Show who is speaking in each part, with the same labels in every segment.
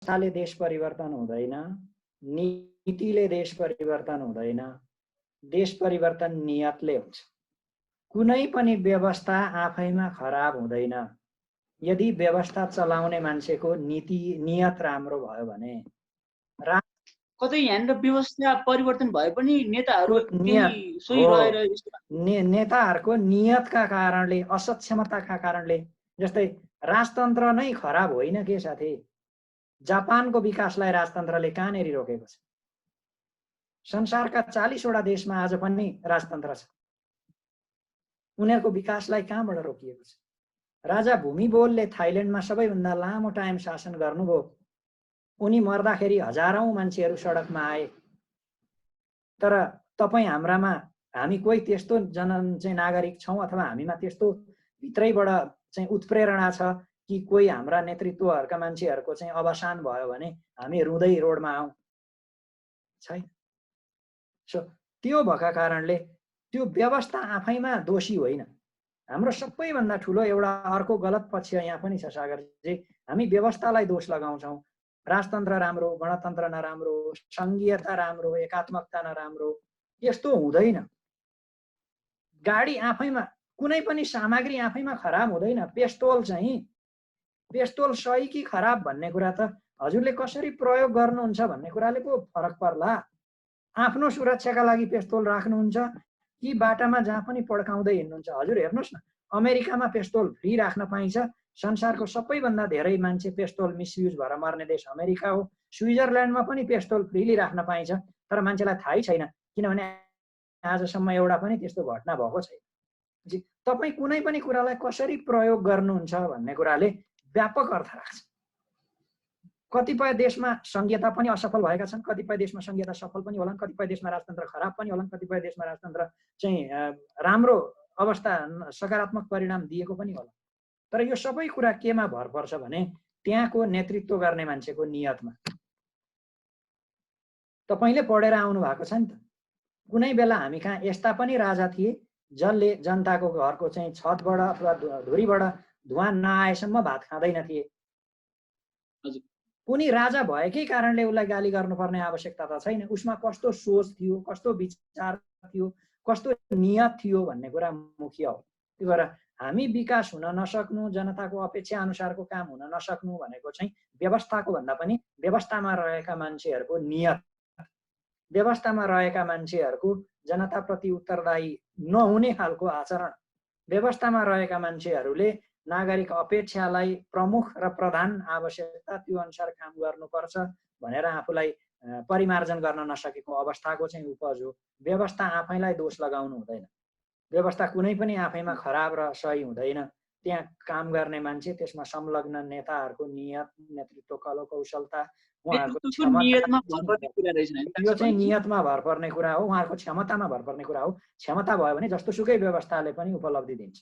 Speaker 1: व्यवस्थाले देश परिवर्तन हुँदैन, नीतिले देश परिवर्तन हुँदैन, देश परिवर्तन नियतले हुन्छ। कुनै पनि व्यवस्था आफैमा खराब हुँदैन यदि व्यवस्था चलाउने मान्छेको नियत राम्रो भयो भने।
Speaker 2: कतै यहाँनिर व्यवस्था परिवर्तन भए पनि नेताहरू
Speaker 1: नेताहरूको नियतका कारणले, असक्षमताका कारणले। जस्तै राजतन्त्र नै खराब होइन के साथी? जापानको विकासलाई राजतन्त्रले कहाँनेरि रोकेको छ? संसारका 40 वटा देशमा आज पनि राजतन्त्र छ, उनीहरूको विकासलाई कहाँबाट रोकिएको छ? राजा भूमिबोलले थाइल्यान्डमा सबैभन्दा लामो टाइम शासन गर्नुभयो। उनी मर्दाखेरि हजारौं मान्छेहरू सडकमा आए। तर तपाईँ हाम्रामा हामी कोही त्यस्तो चाहिँ नागरिक छौँ अथवा हामीमा त्यस्तो भित्रैबाट चाहिँ उत्प्रेरणा छ कि कोही हाम्रा नेतृत्वहरूका मान्छेहरूको चाहिँ अवसान भयो भने हामी रुँदै रोडमा आउँ? छैन। सो त्यो भएका कारणले त्यो व्यवस्था आफैमा दोषी होइन। हाम्रो सबैभन्दा ठुलो एउटा अर्को गलत पक्ष यहाँ पनि छ सागरजी, हामी व्यवस्थालाई दोष लगाउँछौँ। राजतन्त्र राम्रो, गणतन्त्र नराम्रो, सङ्घीयता राम्रो, एकात्मकता नराम्रो, यस्तो हुँदैन। गाडी आफैमा कुनै पनि सामग्री आफैमा खराब हुँदैन। पेस्टोल सही कि खराब भन्ने कुरा त हजुरले कसरी प्रयोग गर्नुहुन्छ भन्ने कुराले पो फरक पर्ला। आफ्नो सुरक्षाका लागि पेस्टोल राख्नुहुन्छ कि बाटामा जहाँ पनि पड्काउँदै हिँड्नुहुन्छ? हजुर हेर्नुहोस् न, अमेरिकामा पेस्टोल फ्री राख्न पाइन्छ। संसारको सबैभन्दा धेरै मान्छे पेस्टोल मिसयुज भएर मर्ने देश अमेरिका हो। स्विजरल्यान्डमा पनि पेस्टोल फ्रीली राख्न पाइन्छ, तर मान्छेलाई थाहै छैन, किनभने आजसम्म एउटा पनि त्यस्तो घटना भएको छैन। तपाईँ कुनै पनि कुरालाई कसरी प्रयोग गर्नुहुन्छ भन्ने कुराले व्यापक अर्थ राख्छ। कतिपय देशमा संघीयता पनि असफल भएका छन्, कतिपय देशमा संघीयता सफल पनि होलान्, कतिपय देशमा राजतन्त्र खराब पनि होलान्, कतिपय देशमा राजतन्त्र चाहिँ राम्रो अवस्था सकारात्मक परिणाम दिएको पनि होला। तर यो सबै कुरा केमा भर पर्छ भने त्यहाँको नेतृत्व गर्ने मान्छेको नियतमा। तपाईले पढेर आउनु भएको छ नि त, कुनै बेला हामी कहाँ यस्ता पनि राजा थिए जसले जनताको घरको चाहिँ छतबाट अथवा धुरीबाट धुवाँ नआएसम्म भात खाँदैन थिए। कुनै राजा भएकै कारणले उसलाई गाली गर्नुपर्ने आवश्यकता त छैन। उसमा कस्तो सोच थियो, कस्तो विचार थियो, कस्तो नियत थियो भन्ने कुरा मुख्य हो। त्यही भएर हामी विकास हुन नसक्नु, जनताको अपेक्षा अनुसारको काम हुन नसक्नु भनेको चाहिँ व्यवस्थाको भन्दा पनि व्यवस्थामा रहेका मान्छेहरूको नियत, व्यवस्थामा रहेका मान्छेहरूको जनताप्रति उत्तरदायी नहुने खालको आचरण, व्यवस्थामा रहेका मान्छेहरूले नागरिक अपेक्षालाई प्रमुख र प्रधान आवश्यकता त्यो अनुसार काम गर्नुपर्छ भनेर आफूलाई परिमार्जन गर्न नसकेको अवस्थाको चाहिँ उपज हो। व्यवस्था आफैलाई दोष लगाउनु हुँदैन। व्यवस्था कुनै पनि आफैमा खराब र सही हुँदैन। त्यहाँ काम गर्ने मान्छे, त्यसमा संलग्न नेताहरूको नियत, नेतृत्व कला कौशलता, उहाँहरूको यो चाहिँ नियतमा भर पर्ने कुरा हो, उहाँहरूको क्षमतामा भर पर्ने कुरा हो। क्षमता भयो भने जस्तो सुकै व्यवस्थाले पनि उपलब्धि दिन्छ।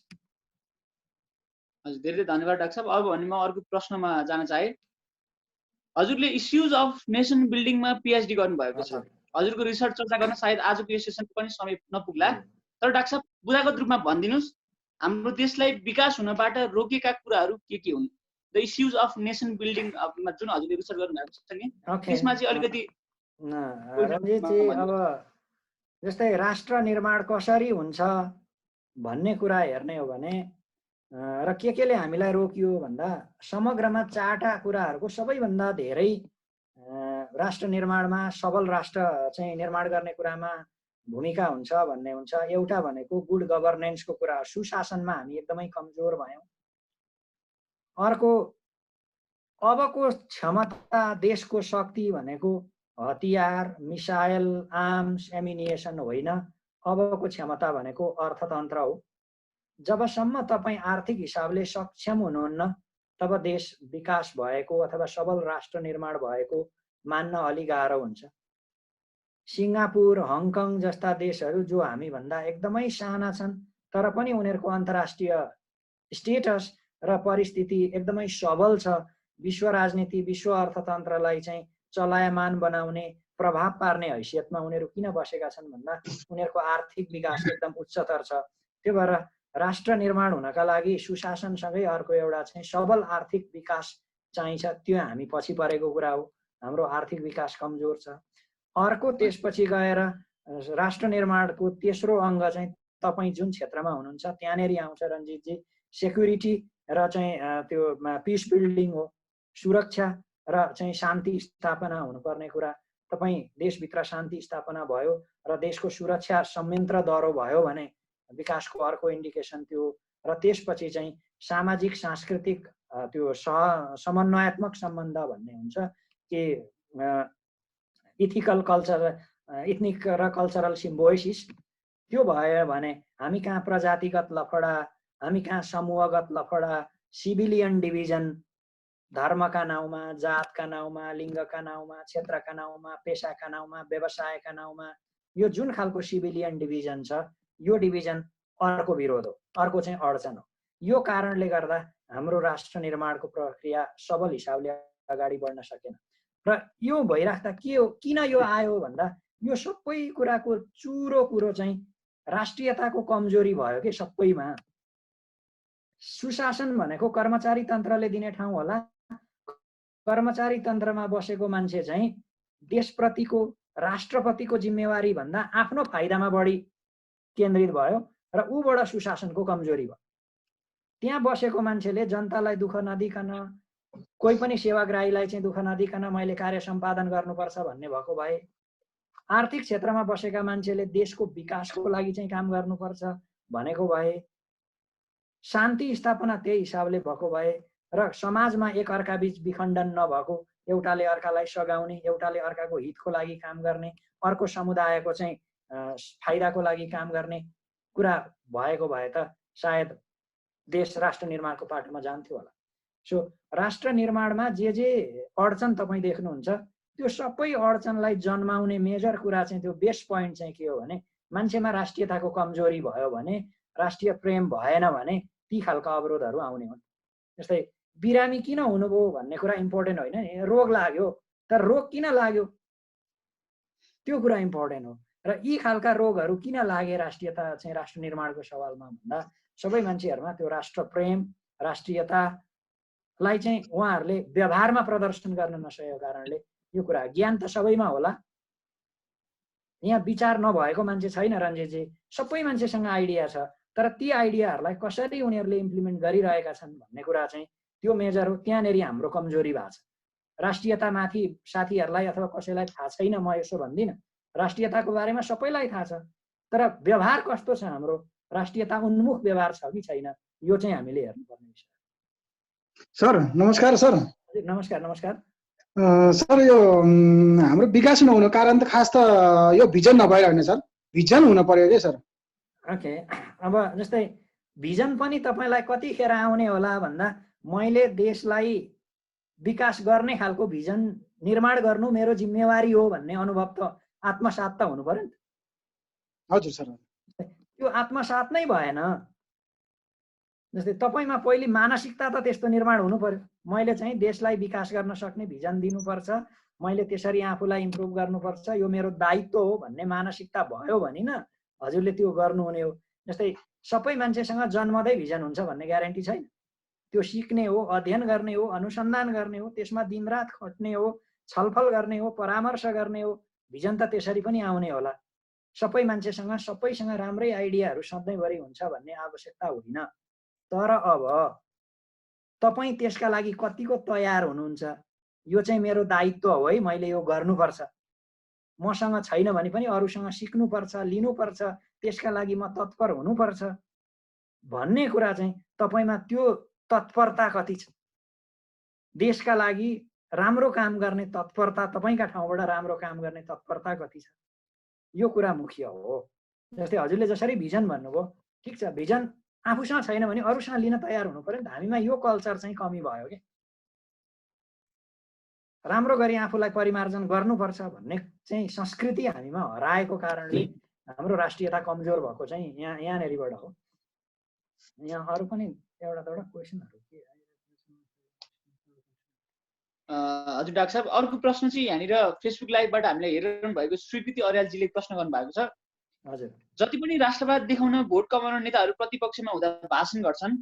Speaker 2: हजुर, धेरै धन्यवाद डाक्टर साहब। अब भने म अर्को प्रश्नमा जान चाहे। हजुरले इस्युज अफ नेसन बिल्डिङमा पिएचडी गर्नुभएको छ। हजुरको रिसर्च चर्चा गर्न सायद आजको यो सेसनको पनि समय नपुग्ला, तर डाक्टर साहब बुदागत रूपमा भनिदिनुहोस्, हाम्रो देशलाई विकास हुनबाट रोकेका कुराहरू के हुन्? द इस्युज अफ नेसन बिल्डिङमा जुन हजुरले रिसर्च गर्नुभएको छ नि, त्यसमा चाहिँ अलिकति
Speaker 1: रञ्जितजी, अब जस्तै राष्ट्र निर्माण कसरी हुन्छ भन्ने कुरा हेर्ने हो भने र केले हामीलाई रोकियो भन्दा समग्रमा 4टा कुराहरूको सबैभन्दा धेरै राष्ट्र निर्माणमा, सबल राष्ट्र चाहिँ निर्माण गर्ने कुरामा भूमिका हुन्छ भन्ने हुन्छ। एउटा भनेको गुड गभर्नेन्सको कुरा, सुशासनमा हामी एकदमै कमजोर भयौँ। अर्को अबको क्षमता, देशको शक्ति भनेको हतियार, मिसाइल, आर्म्स, एमिनिएसन होइन। अबको क्षमता भनेको अर्थतन्त्र हो। जबसम्म तपाईँ आर्थिक हिसाबले सक्षम हुनुहुन्न तब देश विकास भएको अथवा सबल राष्ट्र निर्माण भएको मान्न अलि गाह्रो हुन्छ। सिङ्गापुर, हङकङ जस्ता देशहरू जो हामीभन्दा एकदमै साना छन् तर पनि उनीहरूको अन्तर्राष्ट्रिय स्टेटस र परिस्थिति एकदमै सबल छ। विश्व राजनीति, विश्व अर्थतन्त्रलाई चाहिँ चलायमान बनाउने, प्रभाव पार्ने हैसियतमा उनीहरू किन बसेका छन् भन्दा उनीहरूको आर्थिक विकास एकदम उच्चतर छ। त्यो भएर राष्ट्र निर्माण हुनका लागि सुशासनसँगै अर्को एउटा चाहिँ सबल आर्थिक विकास चाहिन्छ त्यो हामी पछि परेको कुरा हो। हाम्रो आर्थिक विकास कमजोर छ। अर्को त्यसपछि गएर राष्ट्र निर्माणको तेस्रो अङ्ग चाहिँ तपाईँ जुन क्षेत्रमा हुनुहुन्छ त्यहाँनेरि आउँछ रञ्जितजी, सेक्युरिटी र चाहिँ त्यो पिस बिल्डिङ हो, सुरक्षा र चाहिँ शान्ति स्थापना हुनुपर्ने कुरा। तपाईँ देशभित्र शान्ति स्थापना भयो र देशको सुरक्षा संयन्त्र दह्रो भयो भने विकासको अर्को इन्डिकेसन त्यो। र त्यसपछि चाहिँ सामाजिक सांस्कृतिक त्यो समन्वयात्मक सम्बन्ध भन्ने हुन्छ कि इथिकल कल्चर, इथनिक र कल्चरल सिम्बोसिस त्यो भयो भने हामी कहाँ प्रजातिगत लफडा, हामी कहाँ समूहगत लफडा, सिभिलियन डिभिजन, धर्मका नाउँमा, जातका नाउँमा, लिङ्गका नाउँमा, क्षेत्रका नाउँमा, पेसाका नाउँमा, व्यवसायका नाउँमा, यो जुन खालको सिभिलियन डिभिजन छ यो डिभिजन अर्को विरोध हो, अर्को चाहिँ अडचन हो। यो कारणले गर्दा हाम्रो राष्ट्र निर्माणको प्रक्रिया सबल हिसाबले अगाडि बढ्न सकेन। र यो भइराख्दा के हो, किन यो आयो भन्दा यो सबै कुराको चुरो कुरो चाहिँ राष्ट्रियताको कमजोरी भयो कि सबैमा। सुशासन भनेको कर्मचारी तन्त्रले दिने ठाउँ होला। कर्मचारी तन्त्रमा बसेको मान्छे चाहिँ देशप्रतिको, राष्ट्रपतिको जिम्मेवारी भन्दा आफ्नो फाइदामा बढी केन्द्रित भयो र ऊबाट सुशासनको कमजोरी भयो। त्यहाँ बसेको मान्छेले जनतालाई दुःख नदिकन, कोही पनि सेवाग्राहीलाई चाहिँ दुःख नदिकन मैले कार्य सम्पादन गर्नुपर्छ भन्ने भएको भए, आर्थिक क्षेत्रमा बसेका मान्छेले देशको विकासको लागि चाहिँ काम गर्नुपर्छ भनेको भए, शान्ति स्थापना त्यही हिसाबले भएको भए र समाजमा एक अर्का बीच विखण्डन नभएको, एउटाले अर्कालाई सघाउने, एउटाले अर्काको हितको लागि काम गर्ने, अर्को समुदायको चाहिँ फाइदाको लागि काम गर्ने कुरा भएको भए त सायद देश राष्ट्र निर्माणको पाटोमा जान्थ्यो होला। सो राष्ट्र निर्माणमा जे अडचन तपाईँ देख्नुहुन्छ त्यो सबै अडचनलाई जन्माउने मेजर कुरा चाहिँ त्यो बेस पोइन्ट चाहिँ के हो भने मान्छेमा राष्ट्रियताको कमजोरी भयो भने, राष्ट्रिय प्रेम भएन भने ती खालका अवरोधहरू आउने हुन्। जस्तै बिरामी किन हुनुभयो भन्ने कुरा इम्पोर्टेन्ट होइन नि, रोग लाग्यो तर रोग किन लाग्यो त्यो कुरा इम्पोर्टेन्ट हो। र यी खालका रोगहरू किन लागे राष्ट्रियता चाहिँ राष्ट्र निर्माणको सवालमा भन्दा सबै मान्छेहरूमा त्यो राष्ट्र प्रेम, राष्ट्रियतालाई चाहिँ उहाँहरूले व्यवहारमा प्रदर्शन गर्न नसकेको कारणले यो कुरा। ज्ञान त सबैमा होला, यहाँ विचार नभएको मान्छे छैन रञ्जितजी, सबै मान्छेसँग आइडिया छ, तर ती आइडियाहरूलाई कसरी उनीहरूले इम्प्लिमेन्ट गरिरहेका छन् भन्ने कुरा चाहिँ त्यो मेजर हो। त्यहाँनेरि हाम्रो कमजोरी भएको छ। राष्ट्रियतामाथि साथीहरूलाई अथवा कसैलाई थाहा छैन, म यसो भन्दिनँ, राष्ट्रियताको बारेमा सबैलाई थाहा छ, तर व्यवहार कस्तो छ हाम्रो, राष्ट्रियता उन्मुख व्यवहार छ कि छैन, यो चाहिँ हामीले हेर्नुपर्ने विषय।
Speaker 3: सर नमस्कार। सर
Speaker 1: नमस्कार। नमस्कार
Speaker 3: सर, यो हाम्रो विकास नहुनु कारण त खास त यो भिजन नभएर होइन सर, भिजन हुन पर्यो के सर?
Speaker 1: ओके, अब जस्तै भिजन पनि तपाईँलाई कतिखेर आउने होला भन्दा मैले देशलाई विकास गर्ने खालको भिजन निर्माण गर्नु मेरो जिम्मेवारी हो भन्ने अनुभव त आत्मसात त हुनु पर्यो नि त।
Speaker 3: हजुर सर।
Speaker 1: त्यो आत्मसात नै भएन। जस्तै तपाईँमा पहिले मानसिकता त त्यस्तो निर्माण हुनु पर्यो, मैले चाहिँ देशलाई विकास गर्न सक्ने भिजन दिनुपर्छ, मैले त्यसरी आफूलाई इम्प्रुभ गर्नुपर्छ, यो मेरो दायित्व हो भन्ने मानसिकता भयो भने न हजुरले त्यो गर्नुहुने हो। जस्तै सबै मान्छेसँग जन्मदै भिजन हुन्छ भन्ने ग्यारेन्टी छैन। त्यो सिक्ने हो, अध्ययन गर्ने हो, अनुसन्धान गर्ने हो, त्यसमा दिनरात खट्ने हो, छलफल गर्ने हो, परामर्श गर्ने हो। भिजन त त्यसरी पनि आउने होला। सबै मान्छेसँग सबैसँग राम्रै आइडियाहरू सधैँभरि हुन्छ भन्ने आवश्यकता होइन। तर अब तपाईँ त्यसका लागि कतिको तयार हुनुहुन्छ, यो चाहिँ मेरो दायित्व हो है, मैले यो गर्नुपर्छ, मसँग छैन भने पनि अरूसँग सिक्नुपर्छ, लिनुपर्छ, त्यसका लागि म तत्पर हुनुपर्छ भन्ने कुरा चाहिँ तपाईँमा त्यो तत्परता कति छ? देशका लागि राम्रो काम गर्ने तत्परता, तपाईँका ठाउँबाट राम्रो काम गर्ने तत्परता कति छ? यो कुरा मुख्य हो। जस्तै हजुरले जसरी भिजन भन्नुभयो, ठिक छ, भिजन आफूसँग छैन भने अरूसँग लिन तयार हुनु पर्यो नि त। हामीमा यो कल्चर चाहिँ कमी भयो कि राम्रो गरी आफूलाई परिमार्जन गर्नुपर्छ भन्ने चाहिँ संस्कृति हामीमा हराएको कारणले हाम्रो राष्ट्रियता कमजोर भएको चाहिँ यहाँनेरिबाट हो। यहाँ अरू पनि एउटा क्वेसनहरू के
Speaker 2: हजुर डाक्टर साहब, अर्को प्रश्न चाहिँ यहाँनिर फेसबुक लाइभबाट हामीले हेरिरहनु भएको स्वीकृति अर्यालजीले प्रश्न गर्नुभएको छ।
Speaker 1: हजुर,
Speaker 2: जति पनि राष्ट्रवाद देखाउन भोट कमाउन नेताहरू प्रतिपक्षमा हुँदा भाषण गर्छन्,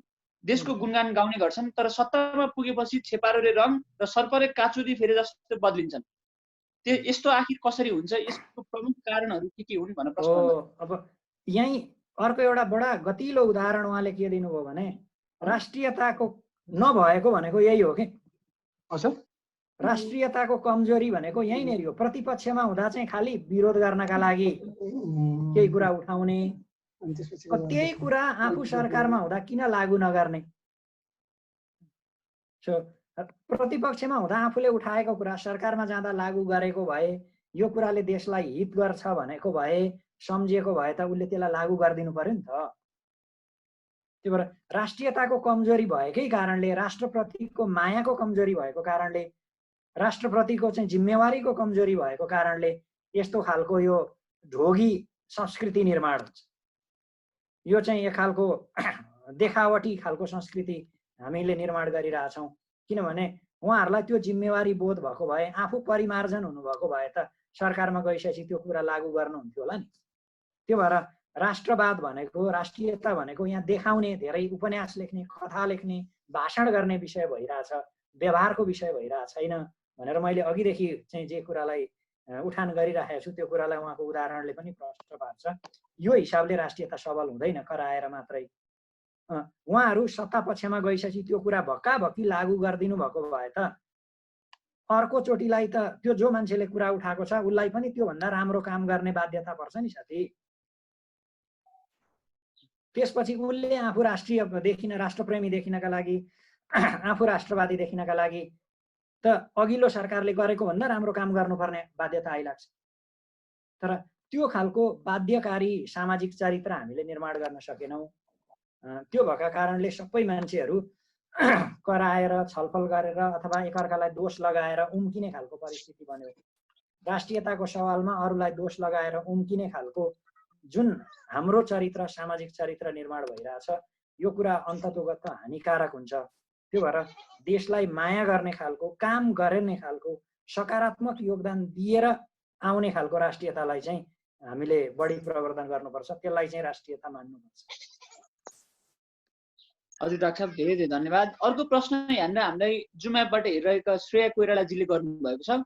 Speaker 2: देशको गुणगान गाउने गर्छन्, तर सत्तामा पुगेपछि छेपारो रङ र सर्परे काचुरी फेरे जस्तो बदलिन्छन्। यस्तो आखिर कसरी हुन्छ? यसको प्रमुख कारणहरू के हुन् भनेर प्रश्न गर्नु।
Speaker 1: अब यही अर्को एउटा बडा गतिलो उदाहरण उहाँले के दिनुभयो भने राष्ट्रियताको नभएको भनेको यही हो कि राष्ट्रियताको कमजोरी भनेको यहीँनेरि हो। प्रतिपक्षमा हुँदा चाहिँ खालि विरोध गर्नका लागि केही कुरा उठाउने, त्यही कुरा आफू सरकारमा हुँदा किन लागू नगर्ने। प्रतिपक्षमा हुँदा आफूले उठाएको कुरा सरकारमा जाँदा लागू गरेको भए, यो कुराले देशलाई हित गर्छ भनेको भए, सम्झिएको भए त उसले त्यसलाई लागू गरिदिनु पर्यो नि त। त्यही भएर राष्ट्रियताको कमजोरी भएकै कारणले, राष्ट्रप्रतिको मायाको कमजोरी भएको कारणले, राष्ट्रप्रतिको चाहिँ जिम्मेवारीको कमजोरी भएको कारणले यस्तो खालको यो ढोगी संस्कृति निर्माण हुन्छ। यो चाहिँ एक खालको देखावटी खालको संस्कृति हामीले निर्माण गरिरहेछौँ। किनभने उहाँहरूलाई त्यो जिम्मेवारी बोध भएको भए, आफू परिमार्जन हुनुभएको भए त सरकारमा गइसकेपछि त्यो कुरा लागू गर्नुहुन्थ्यो होला नि। त्यो भएर राष्ट्रवाद भनेको, राष्ट्रियता भनेको यहाँ देखाउने, धेरै उपन्यास लेख्ने, कथा लेख्ने, भाषण गर्ने विषय भइरहेछ, व्यवहारको विषय भइरहेको छैन भनेर मैले अघिदेखि चाहिँ जे कुरालाई उठान गरिराखेको छु त्यो कुरालाई उहाँको उदाहरणले पनि प्रष्ट पार्छ। यो हिसाबले राष्ट्रियता सबल हुँदैन कराएर मात्रै। उहाँहरू सत्ता पक्षमा गइसकेपछि त्यो कुरा भक्काभक्की लागू गरिदिनु भएको भए त अर्को चोटिलाई त त्यो जो मान्छेले कुरा उठाएको छ उसलाई पनि त्योभन्दा राम्रो काम गर्ने बाध्यता पर्छ नि साथी। त्यसपछि उसले आफू राष्ट्रिय देखिन, राष्ट्रप्रेमी देखिनका लागि, आफू राष्ट्रवादी देखिनका लागि त अघिल्लो सरकारले गरेको भन्दा राम्रो काम गर्नुपर्ने बाध्यता आइलाग्छ। तर त्यो खालको बाध्यकारी सामाजिक चरित्र हामीले निर्माण गर्न सकेनौँ। त्यो भएका कारणले सबै मान्छेहरू कराएर, छलफल गरेर अथवा एकअर्कालाई दोष लगाएर उम्किने खालको परिस्थिति बन्यो। राष्ट्रियताको सवालमा अरूलाई दोष लगाएर उम्किने खालको जुन हाम्रो चरित्र, सामाजिक चरित्र निर्माण भइरहेछ, यो कुरा अन्ततोगत हानिकारक हुन्छ। त्यो भएर देशलाई माया गर्ने खालको, काम गर्ने खालको, सकारात्मक योगदान दिएर आउने खालको राष्ट्रियतालाई चाहिँ हामीले बढी प्रवर्धन गर्नुपर्छ। त्यसलाई चाहिँ राष्ट्रियता मान्नुपर्छ।
Speaker 2: हजुर डाक्टर साहब, धेरै धेरै धन्यवाद। अर्को प्रश्न यहाँनिर हामीलाई जुम एपबाट हेरिरहेका श्रेया कोइरालाजीले गर्नुभएको छ।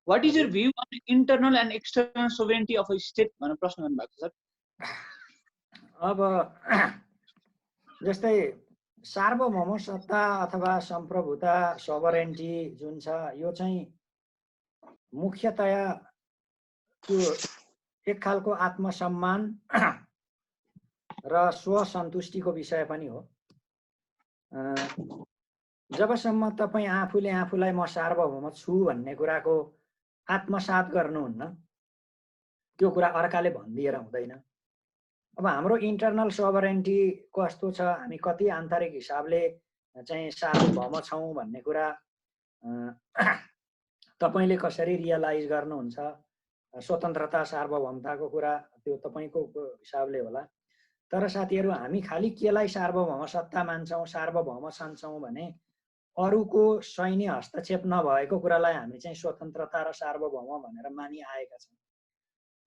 Speaker 2: What is your view on internal and external sovereignty of a state भनेर प्रश्न गर्नुभएको छ सर।
Speaker 1: अब जस्तै सार्वभौम सत्ता अथवा सम्प्रभुता, सोभरेन्टी जुन छ, यो चाहिँ मुख्यतया त्यो एक खालको आत्मसम्मान र स्वसन्तुष्टिको विषय पनि हो। जबसम्म तपाईँ आफूले आफूलाई म सार्वभौम छु भन्ने कुराको आत्मसात गर्नुहुन्न, त्यो कुरा अर्काले भनिदिएर हुँदैन। अब हाम्रो इन्टरनल सोभरेन्टी कस्तो छ, हामी कति आन्तरिक हिसाबले चाहिँ सार्वभौम छौँ भन्ने कुरा तपाईँले कसरी रियलाइज गर्नुहुन्छ। स्वतन्त्रता, सार्वभौमताको कुरा त्यो तपाईँको हिसाबले होला। तर साथीहरू, हामी खालि केलाई सार्वभौम सत्ता मान्छौँ, सार्वभौम ठान्छौँ भने अरूको सैन्य हस्तक्षेप नभएको कुरालाई हामी चाहिँ स्वतन्त्रता र सार्वभौम भनेर मानिआएका छौँ।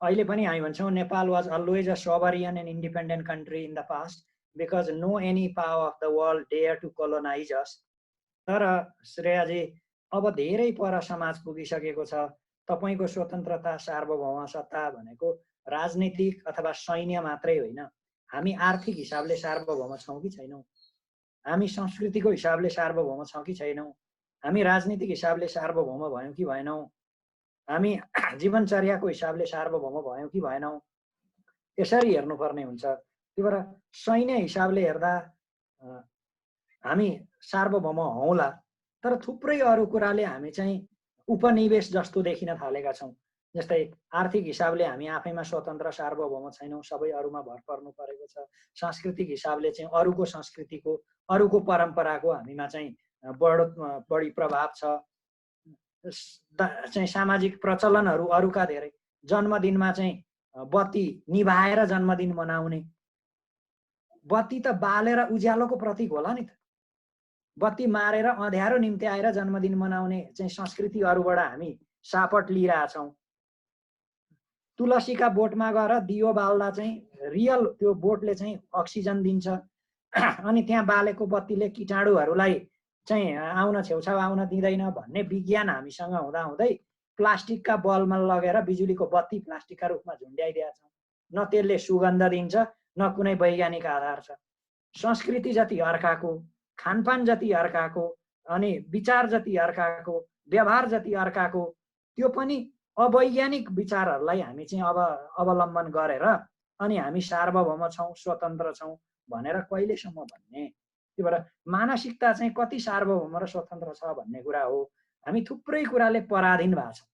Speaker 1: अहिले पनि हामी भन्छौँ Nepal was always a sovereign and independent country in the past because no any power of the world dare to colonise us. तर श्रेयाजी, अब धेरै पर समाज पुगिसकेको छ। तपाईँको स्वतन्त्रता, सार्वभौम सत्ता भनेको राजनीतिक अथवा सैन्य मात्रै होइन। हामी आर्थिक हिसाबले सार्वभौम छौँ कि छैनौँ, हामी संस्कृतिको हिसाबले सार्वभौम छौँ कि छैनौँ, हामी राजनीतिक हिसाबले सार्वभौम भयौँ कि भएनौँ, हामी जीवनचर्याको हिसाबले सार्वभौम भयौँ कि भएनौँ, यसरी हेर्नुपर्ने हुन्छ। त्यही भएर सैन्य हिसाबले हेर्दा हामी सार्वभौम हौँला, तर थुप्रै अरू कुराले हामी चाहिँ उपनिवेश जस्तो देखिन थालेका छौँ। जस्तै आर्थिक हिसाबले हामी आफैमा स्वतन्त्र सार्वभौम छैनौँ, सबै अरूमा भर पर्नु परेको छ। सांस्कृतिक हिसाबले चाहिँ अरूको संस्कृतिको, अरूको परम्पराको हामीमा चाहिँ बढी प्रभाव छ। चाहिँ सामाजिक प्रचलनहरू अरूका धेरै, जन्मदिनमा चाहिँ बत्ती निभाएर जन्मदिन मनाउने, बत्ती त बालेर उज्यालोको प्रतीक होला नि त। बत्ती मारेर अँध्यारो निम्ति आएर जन्मदिन मनाउने चाहिँ संस्कृति अरूबाट हामी सापट लिइरहेछौँ। तुलसीका बोटमा गएर दियो बाल्दा चाहिँ रियल त्यो बोटले चाहिँ अक्सिजन दिन्छ, अनि त्यहाँ बालेको बत्तीले कीटाणुहरूलाई चाहिँ आउन छेउछाउ आउन दिँदैन भन्ने विज्ञान हामीसँग हुँदाहुँदै प्लास्टिकका बल्बमा लगेर बिजुलीको बत्ती प्लास्टिकका रूपमा झुन्ड्याइदिएका छौँ। न त्यसले सुगन्ध दिन्छ न कुनै वैज्ञानिक आधार छ। संस्कृति जति अर्काको, खानपान जति अर्काको, अनि विचार जति अर्काको, व्यवहार जति अर्काको, त्यो पनि अवैज्ञानिक विचारहरूलाई हामी चाहिँ अब अवलम्बन गरेर अनि हामी सार्वभौम छौँ, स्वतन्त्र छौँ भनेर कहिलेसम्म भन्ने? त्यही भएर मानसिकता चाहिँ कति सार्वभौम र स्वतन्त्र छ भन्ने कुरा हो। हामी थुप्रै कुराले पराधीन भएको छौँ।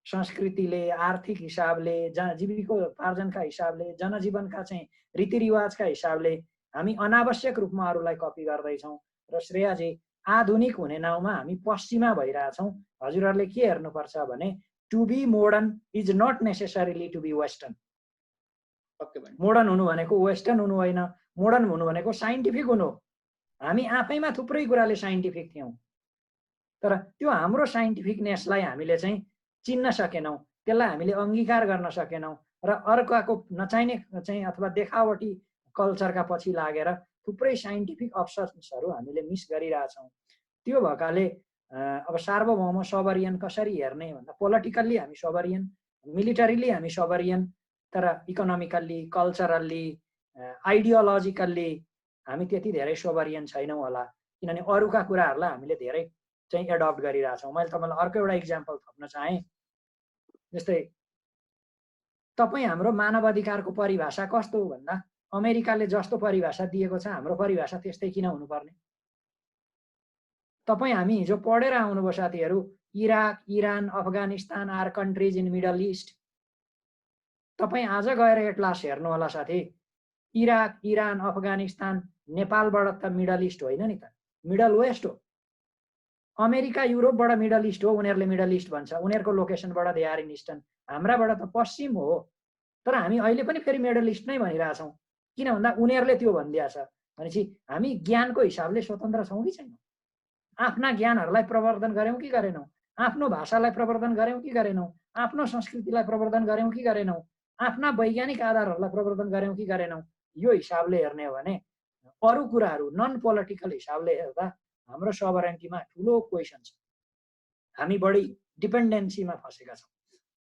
Speaker 1: संस्कृतिले, आर्थिक हिसाबले, जीविकोपार्जनका हिसाबले, जनजीवनका चाहिँ रीतिरिवाजका हिसाबले हामी अनावश्यक रूपमा अरूलाई कपी गर्दैछौँ र श्रेयाजी आधुनिक हुने नाउँमा हामी पश्चिमा भइरहेछौँ। हजुरहरूले के हेर्नुपर्छ भने to be modern is not necessarily to be western. Modern हुनु भनेको वेस्टर्न हुनु होइन, मोडर्न हुनु भनेको साइन्टिफिक हुनु हो। हामी आफैमा थुप्रै कुराले साइन्टिफिक थियौँ, तर त्यो हाम्रो साइन्टिफिकनेसलाई हामीले चाहिँ चिन्न सकेनौँ, त्यसलाई हामीले अङ्गीकार गर्न सकेनौँ र अर्काको नचाहिने चाहिँ अथवा देखावटी कल्चरका पछि लागेर थुप्रै साइन्टिफिक अब्सर्भन्सहरू हामीले मिस गरिरहेछौँ। त्यो भएकाले अब सार्वभौम सोभरियन कसरी हेर्ने भन्दा पोलिटिकल्ली हामी सोभरियन, मिलिटरीली हामी सोभरियन, तर इकोनोमिकल्ली, कल्चरल्ली, आइडियोलोजिकल्ली हामी त्यति धेरै सोभरियन छैनौँ होला, किनभने अरूका कुराहरूलाई हामीले धेरै चाहिँ एडप्ट गरिरहेछौँ। मैले तपाईँलाई अर्को एउटा इक्जाम्पल थप्न चाहेँ। जस्तै तपाईँ हाम्रो मानव अधिकारको परिभाषा कस्तो हो भन्दा अमेरिकाले जस्तो परिभाषा दिएको छ हाम्रो परिभाषा त्यस्तै किन हुनुपर्ने? तपाईँ हामी हिजो पढेर आउनुभयो साथीहरू, Iraq, Iran, Afghanistan are countries in Middle East. तपाईँ आज गएर एटलास हेर्नु होला साथी, इराक, इरान, अफगानिस्तान नेपालबाट त मिडल इस्ट होइन नि त, मिडल वेस्ट हो। अमेरिका, युरोपबाट मिडल इस्ट हो, उनीहरूले मिडल इस्ट भन्छ, उनीहरूको लोकेसनबाट दे आर इन इस्टर्न। हाम्राबाट त पश्चिम हो, तर हामी अहिले पनि फेरि मिडल इस्ट नै भनिरहेछौँ। किन भन्दा उनीहरूले त्यो भनिदिएको छ भनेपछि हामी ज्ञानको हिसाबले स्वतन्त्र छौँ कि छैनौँ? आफ्ना ज्ञानहरूलाई प्रवर्धन गऱ्यौँ कि गरेनौँ? आफ्नो भाषालाई प्रवर्धन गऱ्यौँ कि गरेनौँ? आफ्नो संस्कृतिलाई प्रवर्धन गऱ्यौँ कि गरेनौँ? आफ्ना वैज्ञानिक आधारहरूलाई प्रवर्धन गऱ्यौँ कि गरेनौँ? यो हिसाबले हेर्ने हो भने अरू कुराहरू नन पोलिटिकल हिसाबले हेर्दा हाम्रो सोभरेन्टीमा ठुलो क्वेसन छ। हामी बढी डिपेन्डेन्सीमा फँसेका छौँ,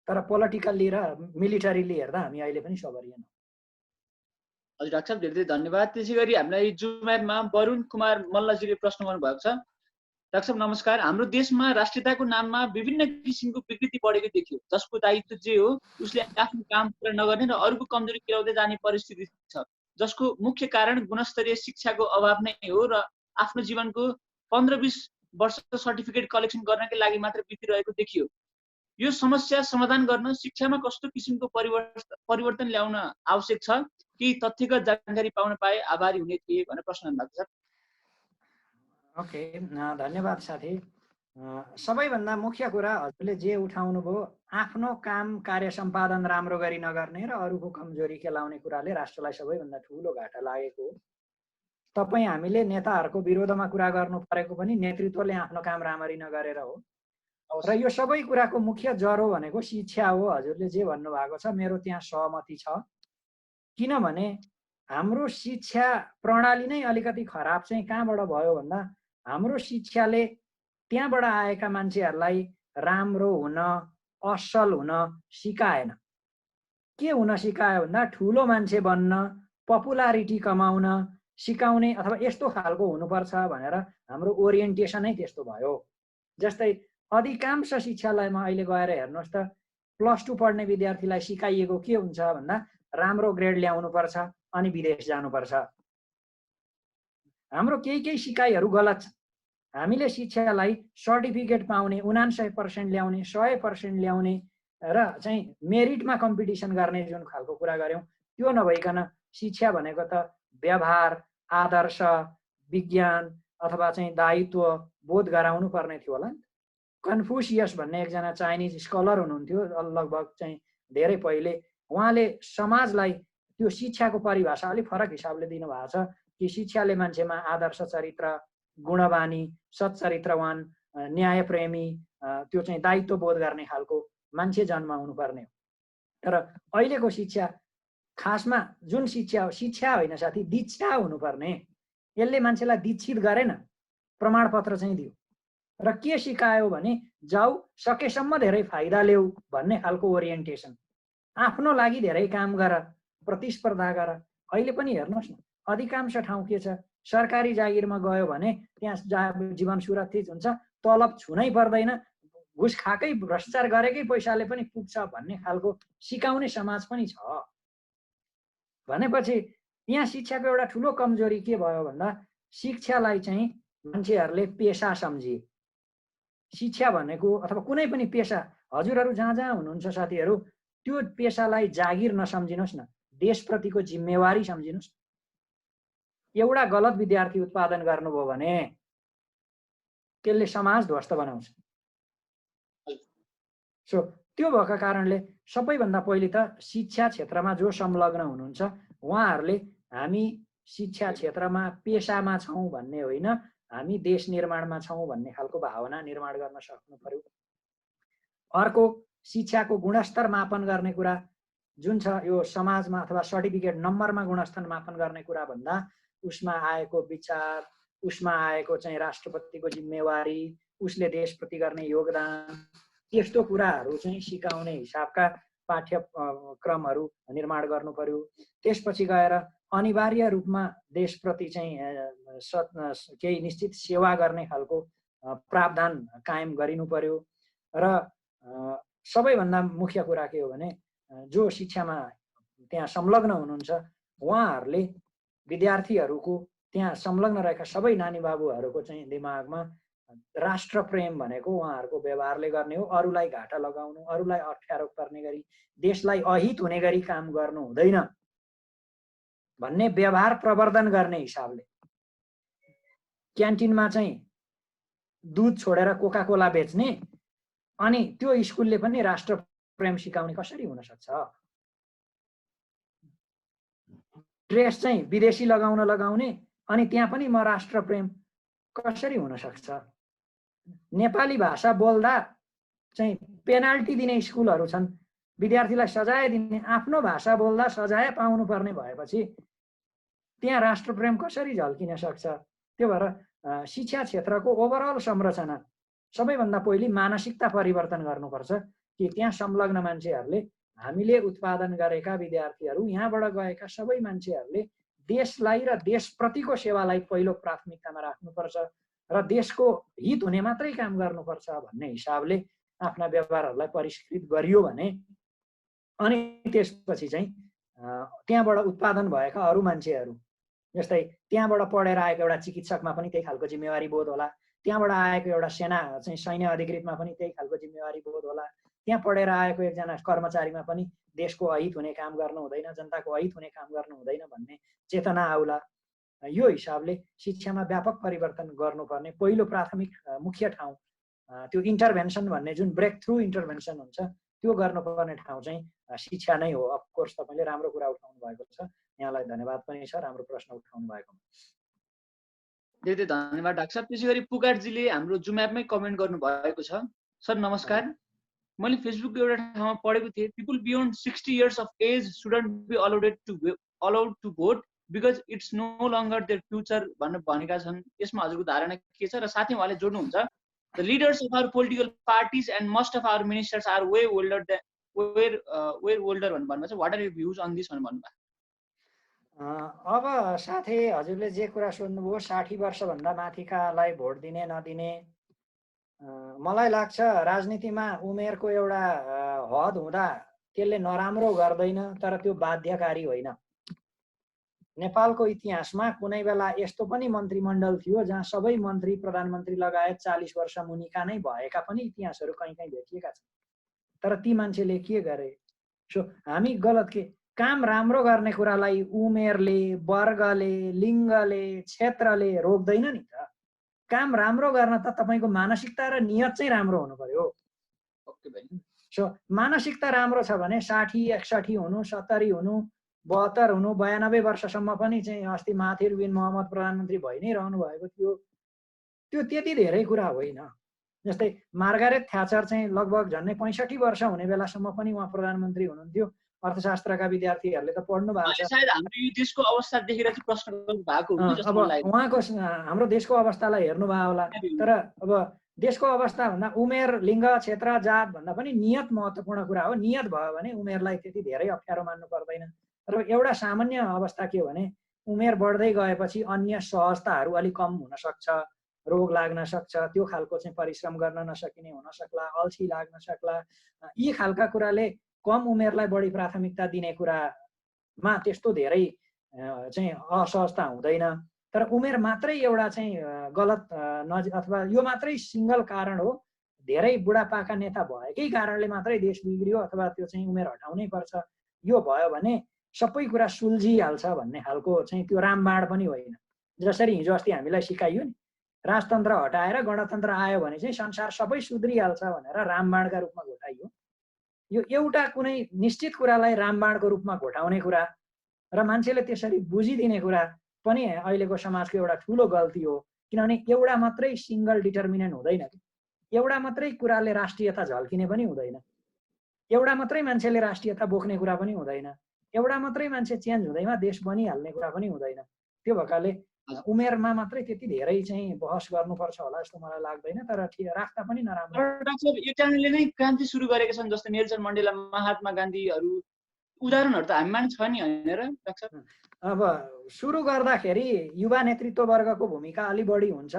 Speaker 1: तर पोलिटिकल्ली र मिलिटरीली हेर्दा हामी अहिले पनि सोभरियन हौँ।
Speaker 2: हजुर डाक्टर साहब, धेरै धेरै धन्यवाद। त्यसै गरी हामीलाई जुम एपमा वरुण कुमार मल्लजीले प्रश्न गर्नुभएको छ। डाक्टर साहब नमस्कार। हाम्रो देशमा राष्ट्रियताको नाममा विभिन्न किसिमको विकृति बढेको देखियो, जसको दायित्व जे हो उसले आफ्नो काम पुरा नगर्ने र अरूको कमजोरी गिराउँदै जाने परिस्थिति छ, जसको मुख्य कारण गुणस्तरीय शिक्षाको अभाव नै हो र आफ्नो जीवनको 15-20 वर्ष सर्टिफिकेट कलेक्सन गर्नकै लागि मात्र बितिरहेको देखियो। यो समस्या समाधान गर्न शिक्षामा कस्तो किसिमको परिवर्तन ल्याउन आवश्यक छ? केही तथ्यगत जानकारी पाउन पाए आभारी हुने थिए भनेर प्रश्न गर्नुभएको छ।
Speaker 1: ओके, धन्यवाद साथी। सबैभन्दा मुख्य कुरा हजुरले जे उठाउनु भयो, आफ्नो काम कार्य सम्पादन राम्रो गरी नगर्ने र अरूको कमजोरी केलाउने कुराले राष्ट्रलाई सबैभन्दा ठुलो घाटा लागेको हो। तपाईँ हामीले नेताहरूको विरोधमा कुरा गर्नु परेको पनि नेतृत्वले आफ्नो काम राम्ररी नगरेर हो। र यो सबै कुराको मुख्य जरो भनेको शिक्षा हो। हजुरले जे भन्नुभएको छ मेरो त्यहाँ सहमति छ, किनभने हाम्रो शिक्षा प्रणाली नै अलिकति खराब चाहिँ कहाँबाट भयो भन्दा हाम्रो शिक्षाले त्यहाँबाट आएका मान्छेहरूलाई राम्रो हुन, असल हुन सिकाएन। के हुन सिकायो भन्दा ठुलो मान्छे बन्न, पपुलारिटी कमाउन सिकाउने अथवा यस्तो खालको हुनुपर्छ भनेर हाम्रो ओरिएन्टेसनै त्यस्तो भयो। जस्तै अधिकांश शिक्षालयमा अहिले गएर हेर्नुहोस् त, +2 पढ्ने विद्यार्थीलाई सिकाइएको के हुन्छ भन्दा राम्रो ग्रेड ल्याउनुपर्छ अनि विदेश जानुपर्छ। हाम्रो केही सिकाइहरू गलत छ। हामीले शिक्षालाई सर्टिफिकेट पाउने, 99% ल्याउने, 100% ल्याउने र चाहिँ मेरिटमा कम्पिटिसन गर्ने जुन खालको कुरा गऱ्यौँ त्यो नभइकन शिक्षा भनेको त व्यवहार, आदर्श, विज्ञान अथवा चाहिँ दायित्व बोध गराउनु पर्ने थियो होला नि। कन्फ्युसियस भन्ने एकजना चाइनिज स्कलर हुनुहुन्थ्यो लगभग चाहिँ धेरै पहिले, उहाँले समाजलाई त्यो शिक्षाको परिभाषा अलिक फरक हिसाबले दिनुभएको छ कि शिक्षाले मान्छेमा आदर्श चरित्र, गुणवानी, सच्चरित्रवान, न्यायप्रेमी, त्यो चाहिँ दायित्व बोध गर्ने खालको मान्छे जन्माउनु पर्ने हो। तर अहिलेको शिक्षा खासमा जुन शिक्षा हो, शिक्षा होइन साथी, दीक्षा हुनुपर्ने। यसले मान्छेलाई दीक्षित गरेन, प्रमाणपत्र चाहिँ दियो र के सिकायो भने जाऊ सकेसम्म धेरै फाइदा ल्याऊ भन्ने खालको ओरिएन्टेसन, आफ्नो लागि धेरै काम गर, प्रतिस्पर्धा गर। अहिले पनि हेर्नुहोस् न, अधिकांश ठाउँ के छ, सरकारी जागिरमा गयो भने त्यहाँ जीवन सुरक्षित हुन्छ, तलब छुनै पर्दैन, घुस खाएकै भ्रष्टाचार गरेकै पैसाले पनि पुग्छ भन्ने खालको सिकाउने समाज पनि छ। भनेपछि यहाँ शिक्षाको एउटा ठुलो कमजोरी के भयो भन्दा शिक्षालाई चाहिँ मान्छेहरूले पेसा सम्झिए। शिक्षा भनेको अथवा कुनै पनि पेसा, हजुरहरू जहाँ जहाँ हुनुहुन्छ साथीहरू, त्यो पेसालाई जागिर नसम्झिनुहोस् न, देशप्रतिको जिम्मेवारी सम्झिनुहोस्। एउटा गलत विद्यार्थी उत्पादन गर्नुभयो भने त्यसले समाज ध्वस्त बनाउँछ। सो त्यो भएको कारणले सबैभन्दा पहिले त शिक्षा क्षेत्रमा जो संलग्न हुनुहुन्छ उहाँहरूले हामी शिक्षा क्षेत्रमा पेसामा छौँ भन्ने होइन, हामी देश निर्माणमा छौँ भन्ने खालको भावना निर्माण गर्न सक्नु पर्यो। अर्को, शिक्षाको गुणस्तर मापन गर्ने कुरा जुन छ, यो समाजमा अथवा सर्टिफिकेट नम्बरमा गुणस्तर मापन गर्ने कुरा भन्दा उसमा आएको विचार, उसमा आएको चाहिँ राष्ट्रपतिको जिम्मेवारी, उसले देशप्रति गर्ने योगदान, यस्तो कुराहरू चाहिँ सिकाउने हिसाबका पाठ्यक्रमहरू निर्माण गर्नु पर्यो। त्यसपछि गएर अनिवार्य रूपमा देशप्रति चाहिँ केही निश्चित सेवा गर्ने खालको प्रावधान कायम गरिनु पर्यो। र सबैभन्दा मुख्य कुरा के हो भने जो शिक्षामा त्यहाँ संलग्न हुनुहुन्छ उहाँहरूले विद्यार्थीहरूको, त्यहाँ संलग्न रहेका सबै नानी बाबुहरूको चाहिँ दिमागमा राष्ट्र प्रेम भनेको उहाँहरूको व्यवहारले गर्ने हो, अरूलाई घाटा लगाउनु, अरूलाई अप्ठ्यारो पर्ने गरी, देशलाई अहित हुने गरी काम गर्नु हुँदैन भन्ने व्यवहार प्रवर्धन गर्ने हिसाबले। क्यान्टिनमा चाहिँ दुध छोडेर कोका कोला बेच्ने अनि त्यो स्कुलले पनि राष्ट्र प्रेम सिकाउने कसरी हुन सक्छ? ड्रेस चाहिँ विदेशी लगाउने अनि त्यहाँ पनि म राष्ट्र प्रेम कसरी हुन सक्छ? नेपाली भाषा बोल्दा चाहिँ पेनाल्टी दिने स्कुलहरू छन्, विद्यार्थीलाई सजाय दिने, आफ्नो भाषा बोल्दा सजाय पाउनु पर्ने भएपछि त्यहाँ राष्ट्र प्रेम कसरी झल्किन सक्छ? त्यो भएर शिक्षा क्षेत्रको ओभरअल संरचना सबैभन्दा पहिले मानसिकता परिवर्तन गर्नुपर्छ कि त्यहाँ संलग्न मान्छेहरूले, हामीले उत्पादन गरेका विद्यार्थीहरू, यहाँबाट गएका सबै मान्छेहरूले देशलाई र देशप्रतिको सेवालाई पहिलो प्राथमिकतामा राख्नुपर्छ र देशको हित हुने मात्रै काम गर्नुपर्छ भन्ने हिसाबले आफ्ना व्यवहारहरूलाई परिष्कृत गरियो भने अनि त्यसपछि चाहिँ त्यहाँबाट उत्पादन भएका अरू मान्छेहरू, जस्तै त्यहाँबाट पढेर आएको एउटा चिकित्सकमा पनि त्यही खालको जिम्मेवारी बोध होला, त्यहाँबाट आएको एउटा सेना चाहिँ सैन्य अधिकृतमा पनि त्यही खालको जिम्मेवारी बोध होला, त्यहाँ पढेर आएको एकजना कर्मचारीमा पनि देशको अहित हुने काम गर्नु हुँदैन, जनताको अहित हुने काम गर्नु हुँदैन भन्ने चेतना आउला। यो हिसाबले शिक्षामा व्यापक परिवर्तन गर्नुपर्ने पहिलो प्राथमिक मुख्य ठाउँ, त्यो इन्टरभेन्सन भन्ने जुन ब्रेक थ्रु इन्टरभेन्सन हुन्छ त्यो गर्नुपर्ने ठाउँ चाहिँ शिक्षा नै हो। अफकोर्स तपाईँले राम्रो कुरा उठाउनु भएको छ, यहाँलाई धन्यवाद पनि छ राम्रो प्रश्न उठाउनु भएकोमा।
Speaker 2: धेरै धेरै धन्यवाद डाक्टर साहब। त्यसै गरी पुकारजीले हाम्रो जुम एपमै कमेन्ट गर्नु भएको छ। सर नमस्कार, मैले फेसबुकको एउटा ठाउँमा पढेको थिएँ, people beyond 60 years of age shouldn't be allowed to vote because it's no longer their future भनेका छन्। यसमा हजुरको धारणा के छ? र साथै उहाँले जोड्नुहुन्छ, the leaders of our political parties and most of our ministers are way older भन्नुभएको छ। What are your views on this भन्नुभएको?
Speaker 1: अब साथै हजुरले जे कुरा सोध्नुभयो 60 वर्षभन्दा माथिकालाई भोट दिने नदिने, मलाई लाग्छ राजनीतिमा उमेरको एउटा हद हुँदा त्यसले नराम्रो गर्दैन, तर त्यो बाध्यकारी होइन। नेपालको इतिहासमा कुनै बेला यस्तो पनि मन्त्रीमण्डल थियो जहाँ सबै मन्त्री प्रधानमन्त्री लगायत 40 वर्ष मुनिका नै भएका पनि इतिहासहरू कहीँ कहीँ भेटिएका छन्। तर ती मान्छेले के गरे? सो हामी गलत के काम राम्रो गर्ने कुरालाई उमेरले, वर्गले, लिङ्गले, क्षेत्रले रोक्दैन नि त। काम राम्रो गर्न त तपाईँको मानसिकता र नियत चाहिँ राम्रो हुनु पर्यो। सो मानसिकता राम्रो छ भने 60, 61 हुनु, 70 हुनु, 72 हुनु, 92 वर्षसम्म पनि चाहिँ अस्ति माथिर बिन मोहम्मद प्रधानमन्त्री भइ नै रहनु भएको थियो, त्यो त्यति धेरै कुरा होइन। जस्तै मार्गारेट थ्याचर चाहिँ लगभग झन्डै 65 वर्ष हुने बेलासम्म पनि उहाँ प्रधानमन्त्री हुनुहुन्थ्यो, अर्थशास्त्रका विद्यार्थीहरूले त पढ्नु भएको छ।
Speaker 2: सायद हाम्रो यो देशको अवस्था देखेर चाहिँ प्रश्न गर्नु भएको हो जस्तो
Speaker 1: अब
Speaker 2: मलाई लाग्यो।
Speaker 1: उहाँको हाम्रो देशको अवस्थालाई हेर्नुभयो होला, तर अब देशको अवस्था भन्दा उमेर, लिङ्ग, क्षेत्र, जात भन्दा पनि नियत महत्त्वपूर्ण कुरा हो। नियत भयो भने उमेरलाई त्यति धेरै अप्ठ्यारो मान्नु पर्दैन। र एउटा सामान्य अवस्था के हो भने उमेर बढ्दै गएपछि अन्य सहजताहरू अलिक कम हुन सक्छ, रोग लाग्न सक्छ, त्यो खालको चाहिँ परिश्रम गर्न नसकिने हुन सक्ला, अल्छी लाग्न सक्ला। यी खालका कुराले कम उमेरलाई बढी प्राथमिकता दिने कुरामा त्यस्तो धेरै चाहिँ असहजता हुँदैन। तर उमेर मात्रै एउटा चाहिँ गलत अथवा यो मात्रै सिङ्गल कारण हो, धेरै बुढापाका नेता भएकै कारणले मात्रै देश बिग्रियो अथवा त्यो चाहिँ उमेर हटाउनै पर्छ, यो भयो भने सबै कुरा सुल्झिहाल्छ भन्ने खालको चाहिँ त्यो रामबाण पनि होइन। जसरी हिजो अस्ति हामीलाई सिकाइयो नि, राजतन्त्र हटाएर गणतन्त्र आयो भने चाहिँ संसार सबै सुध्रिहाल्छ भनेर रामबाणका रूपमा घोटाइयो। यो एउटा कुनै निश्चित कुरालाई रामबाणको रूपमा घोटाउने कुरा र मान्छेले त्यसरी बुझिदिने कुरा पनि अहिलेको समाजको एउटा ठुलो गल्ती हो। किनभने एउटा मात्रै सिङ्गल डिटर्मिनेन्ट हुँदैन कि, एउटा मात्रै कुराले राष्ट्रियता झल्किने पनि हुँदैन, एउटा मात्रै मान्छेले राष्ट्रियता बोक्ने कुरा पनि हुँदैन, एउटा मात्रै मान्छे चेन्ज हुँदैमा देश बनिहाल्ने कुरा पनि हुँदैन। त्यो भएकाले उमेरमा मात्रै त्यति धेरै चाहिँ बहस गर्नुपर्छ होला जस्तो मलाई लाग्दैन, तर राख्दा पनि नराम्रो।
Speaker 2: यो च्यानलले नै क्रान्ति सुरु गरेका छन्, जस्तै नेल्सन मण्डेला, महात्मा गान्धीहरू, उदाहरणहरू त हामीमा नि छ नि, होइन र डाक्टर?
Speaker 1: अब सुरु गर्दाखेरि युवा नेतृत्ववर्गको भूमिका अलि बढी हुन्छ।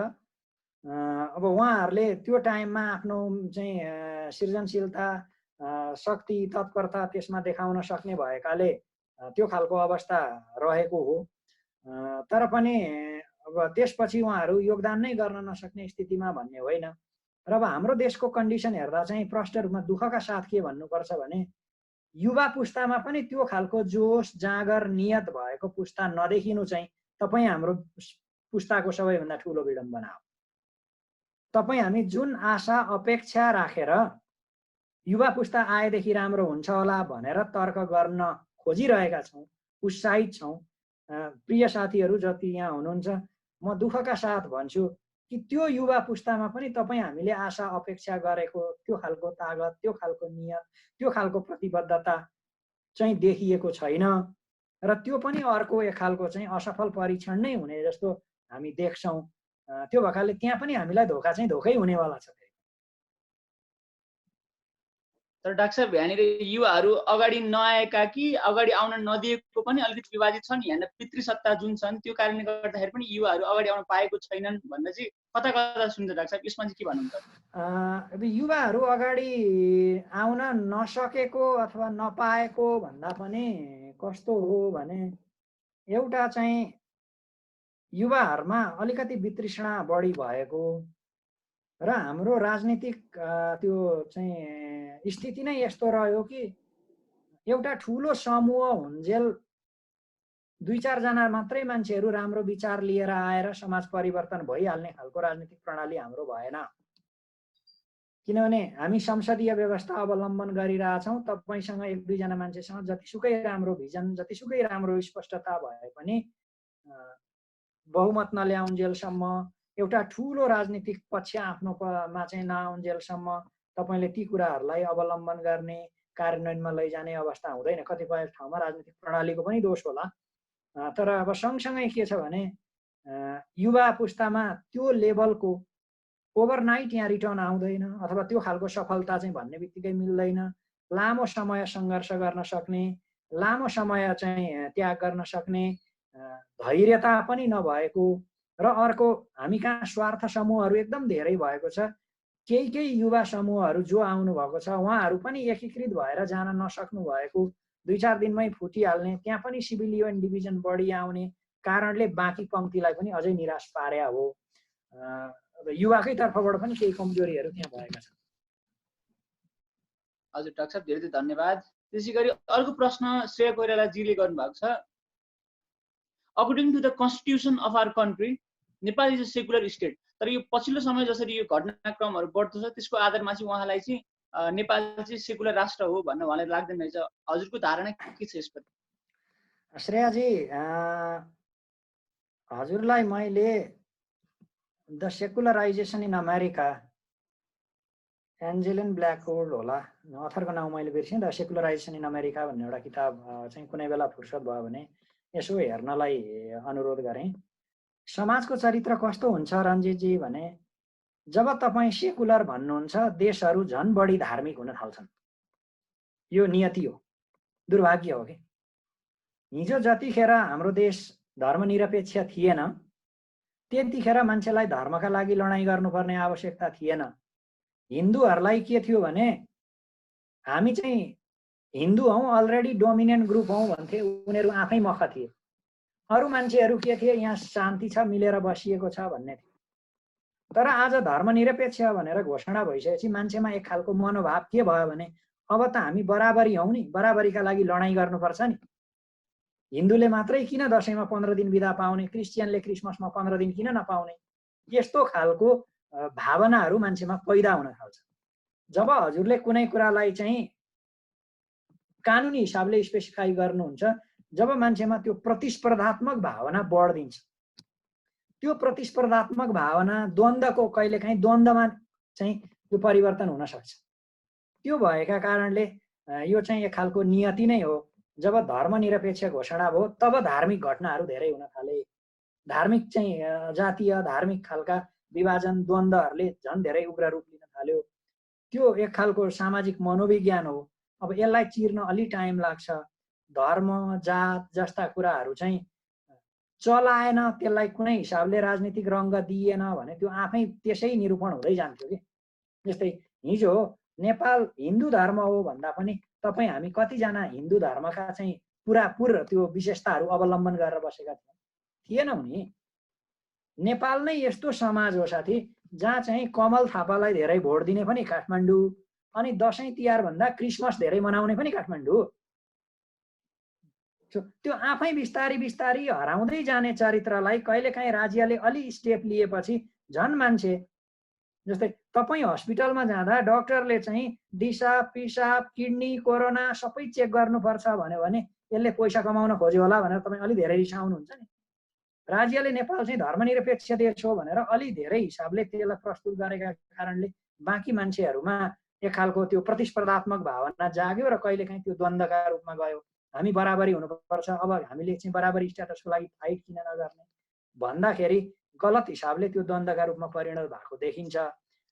Speaker 1: अब उहाँहरूले त्यो टाइममा आफ्नो चाहिँ सृजनशीलता, शक्ति, तत्परता त्यसमा देखाउन सक्ने भएकाले त्यो खालको अवस्था रहेको हो। तर पनि अब त्यसपछि उहाँहरू योगदान नै गर्न नसक्ने स्थितिमा भन्ने होइन। र अब हाम्रो देशको कन्डिसन हेर्दा चाहिँ प्रष्ट रूपमा दुःखका साथ के भन्नुपर्छ भने युवा पुस्तामा पनि त्यो खालको जोस, जाँगर, नियत भएको पुस्ता नदेखिनु चाहिँ तपाईँ हाम्रो पुस्ताको सबैभन्दा ठुलो विडम्बना हो। तपाईँ हामी जुन आशा अपेक्षा राखेर युवा पुस्ता आएदेखि राम्रो हुन्छ होला भनेर तर्क गर्न खोजिरहेका छौँ, उत्साहित छौँ। प्रिय साथीहरू जति यहाँ हुनुहुन्छ, म दुःखका साथ भन्छु कि त्यो युवा पुस्तामा पनि तपाईँ हामीले आशा अपेक्षा गरेको त्यो खालको तागत, त्यो खालको नियत, त्यो खालको प्रतिबद्धता चाहिँ देखिएको छैन। र त्यो पनि अर्को एक खालको चाहिँ असफल परीक्षण नै हुने जस्तो हामी देख्छौँ। त्यो भएकाले त्यहाँ पनि हामीलाई धोका चाहिँ धोकै हुनेवाला छ।
Speaker 2: तर डाक्टर साहब, यहाँनिर युवाहरू अगाडि नआएका कि अगाडि आउन नदिएको पनि अलिकति विवादित छ नि। यहाँ पितृसत्ता जुन छन् त्यो कारणले गर्दाखेरि पनि युवाहरू अगाडि आउन पाएको छैनन् भन्ने चाहिँ कता कता सुन्छ डाक्टर साहब, यसमा चाहिँ के भन्नुहुन्छ?
Speaker 1: अब युवाहरू अगाडि आउन नसकेको अथवा नपाएको भन्दा पनि कस्तो हो भने एउटा चाहिँ युवाहरूमा अलिकति वितृष्णा बढी भएको र हाम्रो राजनीतिक त्यो चाहिँ स्थिति नै यस्तो रह्यो कि एउटा ठुलो समूह हुन्जेल 2-4 जना मात्रै मान्छेहरू राम्रो विचार लिएर आएर समाज परिवर्तन भइहाल्ने खालको राजनीतिक प्रणाली हाम्रो भएन। किनभने हामी संसदीय व्यवस्था अवलम्बन गरिरहेछौँ। तपाईँसँग 1-2 जना मान्छेसँग जतिसुकै राम्रो भिजन, जतिसुकै राम्रो स्पष्टता भए पनि बहुमत नल्याउन्जेलसम्म, एउटा ठुलो राजनीतिक पक्ष आफ्नोमा चाहिँ नआउन्जेलसम्म तपाईँले ती कुराहरूलाई अवलम्बन गर्ने, कार्यान्वयनमा लैजाने अवस्था हुँदैन। कतिपय ठाउँमा राजनीतिक प्रणालीको पनि दोष होला। तर अब सँगसँगै के छ भने युवा पुस्तामा त्यो लेभलको ओभरनाइट यहाँ रिटर्न आउँदैन अथवा त्यो खालको सफलता चाहिँ भन्ने बित्तिकै मिल्दैन। लामो समय सङ्घर्ष गर्न सक्ने, लामो समय चाहिँ त्याग गर्न सक्ने धैर्यता पनि नभएको र अर्को हामी कहाँ स्वार्थ समूहहरू एकदम धेरै भएको छ। केही युवा समूहहरू जो आउनु भएको छ उहाँहरू पनि एकीकृत भएर जान नसक्नु भएको, 2-4 दिनमै फुटिहाल्ने, त्यहाँ पनि सिभिलियन डिभिजन बढी आउने कारणले बाँकी पङ्क्तिलाई पनि अझै निराश पार्या हो। युवाकै तर्फबाट पनि केही कमजोरीहरू त्यहाँ भएका छन्।
Speaker 2: हजुर डाक्टर साहब, धेरै धेरै धन्यवाद। त्यसै गरी अर्को प्रश्न श्रेय कोइरालाजीले गर्नुभएको छ। According to the constitution of our country, Nepal is a secular state. तर यो पछिल्लो समय जसरी यो घटनाक्रमहरू बढ्दो छ त्यसको आधारमा चाहिँ उहाँलाई चाहिँ नेपाल चाहिँ सेकुलर राष्ट्र हो भन्न उहाँलाई लाग्दैन रहेछ। हजुरको धारणा के छ यसप्रति?
Speaker 1: श्रेयाजी, हजुरलाई मैले द सेकुलराइजेसन इन अमेरिका एन्जेलिन ब्ल्याकवुड होला, अथरको नाउँ मैले बिर्सेँ द सेकुलराइजेसन इन अमेरिका भन्ने एउटा किताब चाहिँ कुनै बेला फुर्सद भयो भने यसो हेर्नलाई अनुरोध गरेँ। समाजको चरित्र कस्तो हुन्छ रञ्जितजी भने जब तपाईँ सेकुलर भन्नुहुन्छ देशहरू झन् बढी धार्मिक हुन थाल्छन्। यो नियति हो, दुर्भाग्य हो कि हिजो जतिखेर हाम्रो देश धर्मनिरपेक्ष थिएन त्यतिखेर मान्छेलाई धर्मका लागि लडाईँ गर्नुपर्ने आवश्यकता थिएन। हिन्दूहरूलाई के थियो भने हामी चाहिँ हिन्दू हौँ, अलरेडी डोमिनेन्ट ग्रुप हौँ भन्थे, उनीहरू आफै मख थिए। अरू मान्छेहरू के थिए, यहाँ शान्ति छ, मिलेर बसिएको छ भन्ने थियो। तर आज धर्मनिरपेक्ष भनेर घोषणा भइसकेपछि मान्छेमा एक खालको मनोभाव के भयो भने अब त हामी बराबरी हौँ नि, बराबरीका लागि लडाईँ गर्नुपर्छ नि। हिन्दूले मात्रै किन दसैँमा 15 दिन बिदा पाउने, क्रिस्चियनले क्रिसमसमा 15 दिन किन नपाउने, यस्तो खालको भावनाहरू मान्छेमा पैदा हुन थाल्छ। जब हजुरले कुनै कुरालाई चाहिँ कानुनी हिसाबले स्पेसिफाई गर्नुहुन्छ, जब मान्छेमा त्यो प्रतिस्पर्धात्मक भावना बढ्दिन्छ, त्यो प्रतिस्पर्धात्मक भावना द्वन्द्वको कहिलेकाहीँ द्वन्द्वमा चाहिँ त्यो परिवर्तन हुन सक्छ। त्यो भएका कारणले यो चाहिँ एक खालको नियति नै हो। जब धर्मनिरपेक्ष घोषणा भयो तब धार्मिक घटनाहरू धेरै हुन थाले। धार्मिक चाहिँ जातीय धार्मिक खालका विभाजन द्वन्द्वहरूले झन् धेरै उग्र रूप लिन थाल्यो। त्यो एक खालको सामाजिक मनोविज्ञान हो। अब यसलाई चिर्न अलि टाइम लाग्छ। धर्म जात जस्ता कुराहरू चाहिँ चलाएन, त्यसलाई कुनै हिसाबले राजनीतिक रङ्ग दिएन भने त्यो आफै त्यसै निरूपण हुँदै जान्थ्यो कि। जस्तै हिजो नेपाल हिन्दू धर्म हो भन्दा पनि तपाईँ हामी कतिजना हिन्दू धर्मका चाहिँ पुरापुर त्यो विशेषताहरू अवलम्बन गरेर बसेका थिएनौँ नि। नेपाल नै यस्तो समाज हो साथी जहाँ चाहिँ कमल थापालाई धेरै भोट दिने पनि काठमाडौँ, अनि दसैँ तिहार भन्दा क्रिसमस धेरै मनाउने पनि काठमाडौँ। त्यो आफै बिस्तारी बिस्तारी हराउँदै जाने चरित्रलाई कहिलेकाहीँ राज्यले अलि स्टेप लिएपछि झन् मान्छे, जस्तै तपाईँ हस्पिटलमा जाँदा डक्टरले चाहिँ दिसा पिसाब किडनी कोरोना सबै चेक गर्नुपर्छ भन्यो भने यसले पैसा कमाउन खोज्यो होला भनेर तपाईँ अलि धेरै रिसाउनुहुन्छ नि। राज्यले नेपाल चाहिँ धर्मनिरपेक्ष देश हो भनेर अलि धेरै हिसाबले त्यसलाई प्रस्तुत गरेका कारणले बाँकी मान्छेहरूमा एक खालको त्यो प्रतिस्पर्धात्मक भावना जाग्यो र कहिलेकाहीँ त्यो द्वन्द्वका रूपमा गयो। हामी बराबरी हुनुपर्छ, अब हामीले चाहिँ बराबरी स्ट्याटसको लागि फाइट किन नगर्ने भन्दाखेरि गलत हिसाबले त्यो द्वन्द्वका रूपमा परिणत भएको देखिन्छ।